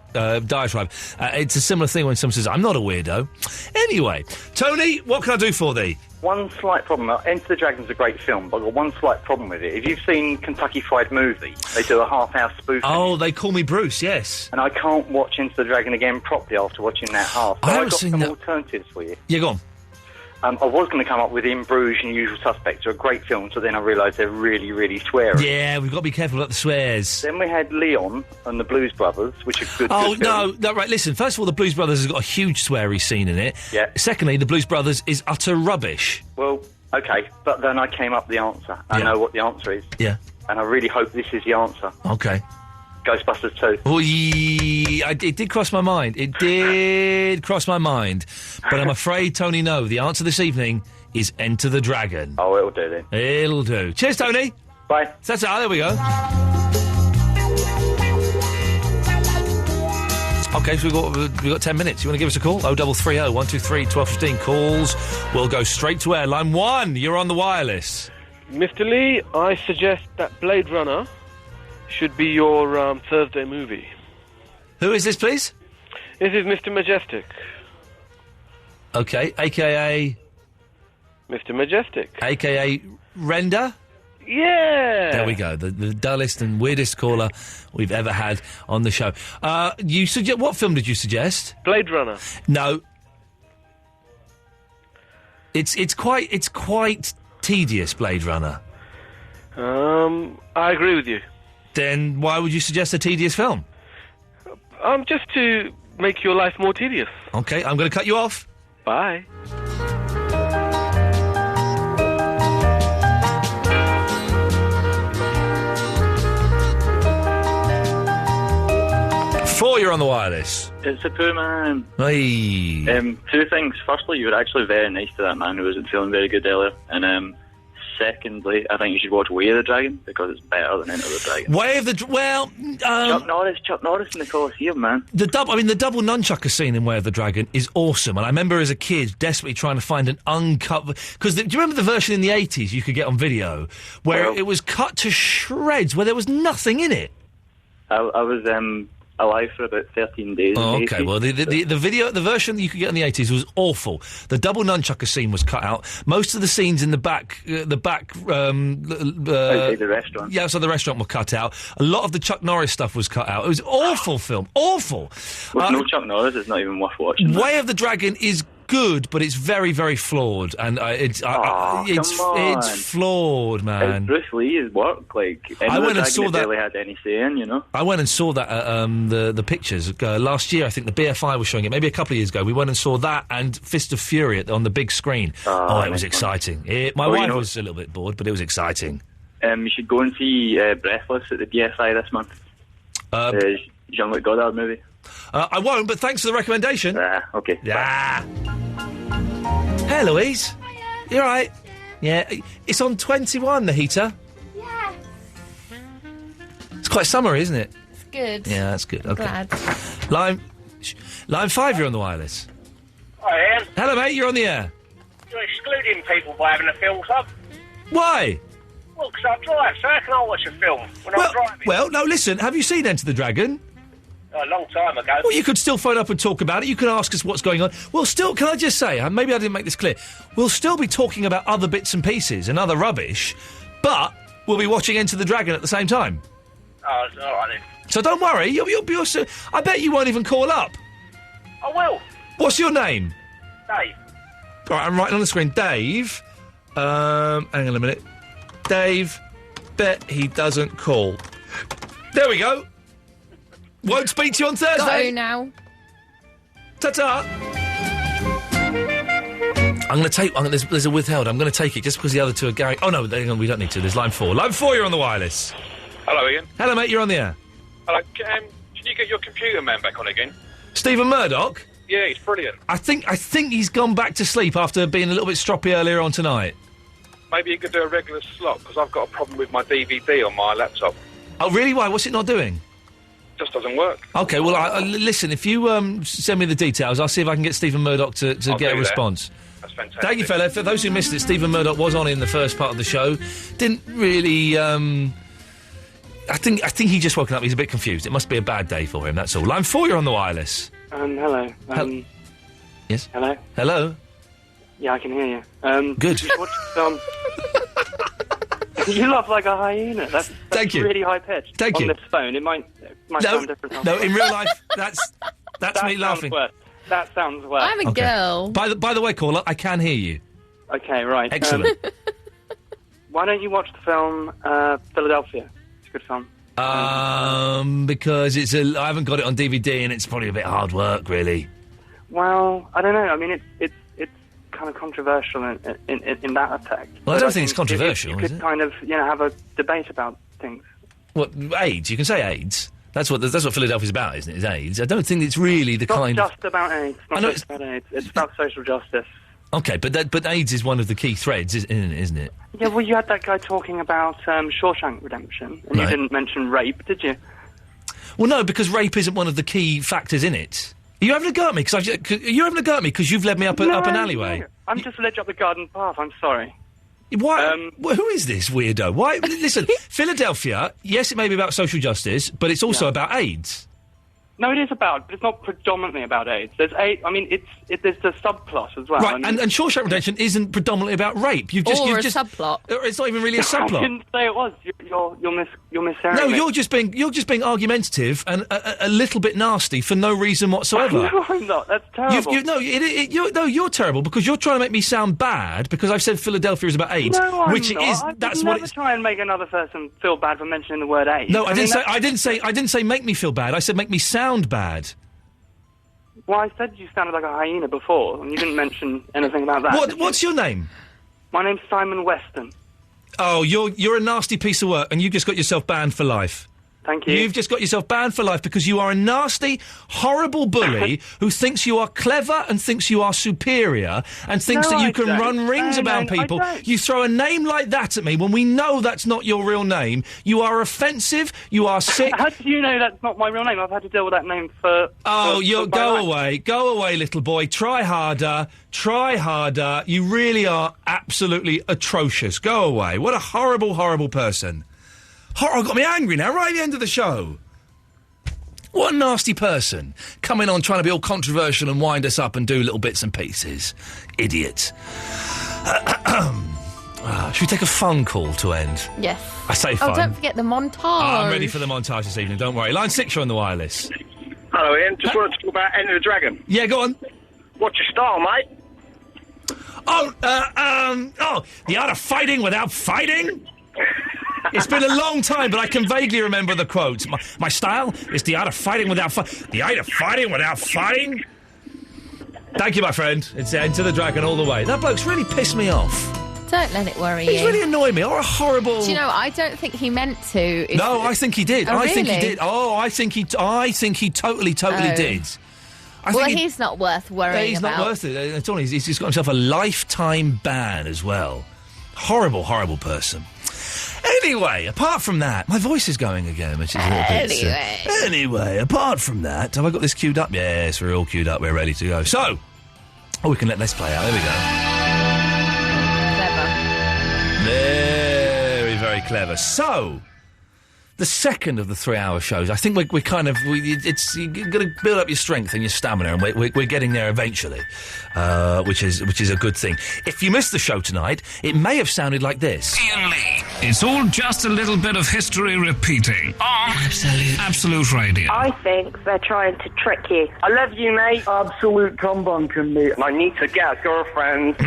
diatribe. It's a similar thing when someone says, I'm not a weirdo. Anyway, Tony, what can I do for thee? One slight problem. Enter the Dragon's a great film, but I've got one slight problem with it. If you've seen Kentucky Fried Movie, they do a half-hour spoof. Oh, They Call Me Bruce, yes. And I can't watch Enter the Dragon again properly after watching that half. So I've got some alternatives for you. Yeah, go on. I was going to come up with In Bruges and Usual Suspects are a great film, so then I realised they're really, really sweary. Yeah, we've got to be careful about the swears. Then we had Leon and the Blues Brothers, which are good. Oh, good films. no, right, listen, first of all, the Blues Brothers has got a huge sweary scene in it. Yeah. Secondly, the Blues Brothers is utter rubbish. Well, OK, but then I came up with the answer. I know what the answer is. Yeah. And I really hope this is the answer. OK. Ghostbusters 2. It did cross my mind. It did cross my mind. But I'm afraid, Tony, no. The answer this evening is Enter the Dragon. Oh, it'll do then. It'll do. Cheers, Tony. Bye. That's it. There we go. OK, so we've got 10 minutes. You want to give us a call? 0330 123 1215. Calls will go straight to air. Line 1, you're on the wireless. Mr. Lee, I suggest that Blade Runner should be your Thursday movie. Who is this, please? This is Mr. Majestic. OK, a.k.a... Mr. Majestic. A.k.a. Render? Yeah! There we go. The dullest and weirdest caller we've ever had on the show. What film did you suggest? Blade Runner. No. It's quite tedious, Blade Runner. I agree with you. Then why would you suggest a tedious film? Just to make your life more tedious. OK, I'm going to cut you off. Bye. Four, you're on the wireless. It's a poor man. Hey. Two things. Firstly, you were actually very nice to that man who wasn't feeling very good earlier. And secondly, I think you should watch Way of the Dragon because it's better than Enter the Dragon. Way of the Chuck Norris in the Colosseum, man. The double nunchucker scene in Way of the Dragon is awesome, and I remember as a kid desperately trying to find an uncut. Because do you remember the version in the 80s you could get on video where it was cut to shreds, where there was nothing in it? I was alive for about 13 days. Oh, okay. Well, the version that you could get in the 80s was awful. The double nunchucker scene was cut out. Most of the scenes in the back, outside the restaurant. Yeah, outside the restaurant were cut out. A lot of the Chuck Norris stuff was cut out. It was awful film. Awful. With no Chuck Norris, it's not even worth watching. Way of the Dragon is good, but it's very, very flawed, and it's flawed, man. It's Bruce Lee's work. I went and saw that. Barely had any saying, you know. I went and saw that the pictures last year. I think the BFI was showing it, maybe a couple of years ago. We went and saw that and Fist of Fury on the big screen. It was exciting. My wife was a little bit bored, but it was exciting. You should go and see Breathless at the BFI this month. Jean-Luc Godard movie. I won't, but thanks for the recommendation. Okay. Yeah. Hey, Louise. Hiya. You all right? Yeah. It's on 21, the heater. Yeah. It's quite summery, isn't it? It's good. Yeah, that's good. I'm Okay. glad. Line 5, you're on the wireless. Hi, Ian. Hello, mate. You're on the air. You're excluding people by having a film club. Why? Well, because I drive, so how can I watch a film when I'm driving? Well, no, listen. Have you seen Enter the Dragon? A long time ago. Well, you could still phone up and talk about it. You can ask us what's going on. We'll still, can I just say, maybe I didn't make this clear, we'll still be talking about other bits and pieces and other rubbish, but we'll be watching Enter the Dragon at the same time. Oh, all right then. So don't worry, you'll be also, I bet you won't even call up. I will. What's your name? Dave. All right, I'm writing on the screen. Dave, hang on a minute. Dave, bet he doesn't call. There we go. Won't speak to you on Thursday. Go now. Ta-ta. I'm going to take... there's a withheld. I'm going to take it just because the other two are going... Oh, no, hang on, we don't need to. There's line 4. Line 4, you're on the wireless. Hello, Ian. Hello, mate, you're on the air. Hello. Can you get your computer man back on again? Stephen Murdoch? Yeah, he's brilliant. I think he's gone back to sleep after being a little bit stroppy earlier on tonight. Maybe you could do a regular slot, because I've got a problem with my DVD on my laptop. Oh, really? Why? What's it not doing? Just doesn't work. OK, well, listen, if you send me the details, I'll see if I can get Stephen Murdoch to get a response. That's fantastic. Thank you, fella. For those who missed it, Stephen Murdoch was on in the first part of the show. Didn't really... I think he just woken up. He's a bit confused. It must be a bad day for him, that's all. Line 4, you're on the wireless. Hello. Yes? Hello? Hello? Yeah, I can hear you. Good. You watched some... You laugh like a hyena. That's Thank you. really high pitched. Thank you. On this phone, it might sound different. No, in real life, that's me laughing. Worse. That sounds worse. I'm a girl. By the way, caller, I can hear you. Okay, right. Excellent. Why don't you watch the film Philadelphia? It's a good film. Because I haven't got it on DVD and it's probably a bit hard work, really. Well, I don't know. I mean, it's kind of controversial in that effect. Well, I don't think it's controversial, you is could it? kind of, have a debate about things. What, AIDS? You can say AIDS. That's what Philadelphia's about, isn't it? Is AIDS. I don't think it's really the kind of... It's not just about AIDS. It's not just about AIDS. It's about social justice. Okay, but AIDS is one of the key threads, isn't it? Yeah, well, you had that guy talking about Shawshank Redemption, and you didn't mention rape, did you? Well, no, because rape isn't one of the key factors in it. Are you having a go at me? Because you've led me up an alleyway? No. I'm just led you up the garden path. I'm sorry. Why? Who is this weirdo? Why? Listen, Philadelphia. Yes, it may be about social justice, but it's also about AIDS. No, it is about, but it's not predominantly about AIDS. There's AIDS. I mean, there's the subplot as well. Right, I mean, and Shawshank Redemption isn't predominantly about rape. You've just subplot. It's not even really a subplot. I didn't say it was. You're mishearing No, me. you're just being argumentative and a little bit nasty for no reason whatsoever. No, I'm not. That's terrible. You're terrible because you're trying to make me sound bad because I've said Philadelphia is about AIDS, No, I'm which not. it is. That's what it's. Try and make another person feel bad for mentioning the word AIDS. No, I didn't say make me feel bad. I said make me sound bad. Well, I said you sounded like a hyena before, and you didn't mention anything about that. What's your name? My name's Simon Weston. Oh, you're a nasty piece of work, and you just got yourself banned for life. Thank you. You've just got yourself banned for life because you are a nasty, horrible bully who thinks you are clever and thinks you are superior and thinks that you can run rings about people. You throw a name like that at me when we know that's not your real name. You are offensive. You are sick. How do you know that's not my real name? I've had to deal with that name for... Go away. Go away, little boy. Try harder. Try harder. You really are absolutely atrocious. Go away. What a horrible, horrible person. Got me angry now, right at the end of the show. What a nasty person. Coming on trying to be all controversial and wind us up and do little bits and pieces. Idiot. Should we take a fun call to end? Yes. I say fun. Oh, don't forget the montage. I'm ready for the montage this evening, don't worry. Line 6, you're on the wireless. Hello, Ian. Just wanted to talk about Enter the Dragon. Yeah, go on. What's your style, mate? The art of fighting without fighting? It's been a long time, but I can vaguely remember the quotes. My style is the art of fighting without the art of fighting without fighting? Thank you, my friend. It's Enter the Dragon all the way. That bloke's really pissed me off. Don't let it worry you. He's really annoyed me. Or a horrible... Do you know, I don't think he meant to. No, I think he did. Oh, I think he really? did. Oh, I think he totally did. He's not worth worrying he's about. not worth it at all. He's just got himself a lifetime ban as well. Horrible, horrible person. Anyway, apart from that, my voice is going again, which is a little bit... Anyway, apart from that, have I got this queued up? Yes, we're all queued up. We're ready to go. So, we can let this play out. There we go. Very, very clever. So, the second of the 3-hour shows, I think we're you've got to build up your strength and your stamina, and we're getting there eventually, which is a good thing. If you missed the show tonight, it may have sounded like this. Iain Lee. It's all just a little bit of history repeating on Absolute Radio. I think they're trying to trick you. I love you, mate. Absolute cumbunkin, mate. I need to get a girlfriend.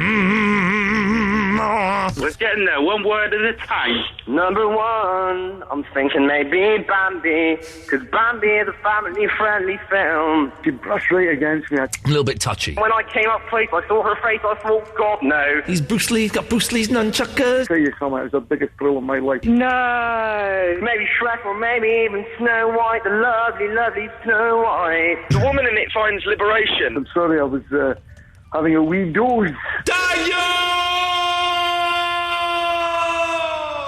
We're getting there, one word at a time. Number one, I'm thinking maybe Bambi, because Bambi is a family-friendly film. She brushed right against me. A little bit touchy. When I came up close, I saw her face, I thought, God, no. He's got Bruce Lee's nunchuckers. I'll tell you something, it was the biggest thrill of my life. No. Maybe Shrek or maybe even Snow White, the lovely, lovely Snow White. The woman in it finds liberation. I'm sorry, I was having a wee doze.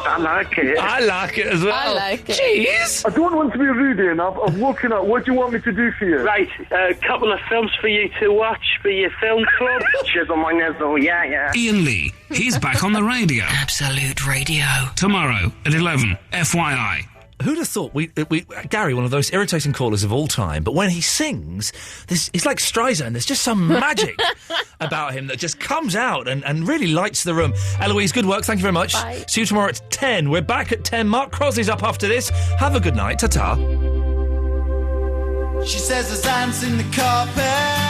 I like it. I like it as well. I like it. Jeez. I don't want to be rude, Ian. I've woken up. What do you want me to do for you? Right, a couple of films for you to watch for your film club. Chisel my nizzle, yeah. Iain Lee. He's back on the radio. Absolute Radio. Tomorrow at 11. FYI. Who'd have thought Gary, one of those irritating callers of all time, but when he sings, he's like Streisand. There's just some magic about him that just comes out and really lights the room. Eloise, good work. Thank you very much. Bye. See you tomorrow at 10. We're back at 10. Mark Crosley's up after this. Have a good night. Ta-ta. She says there's ants in the carpet.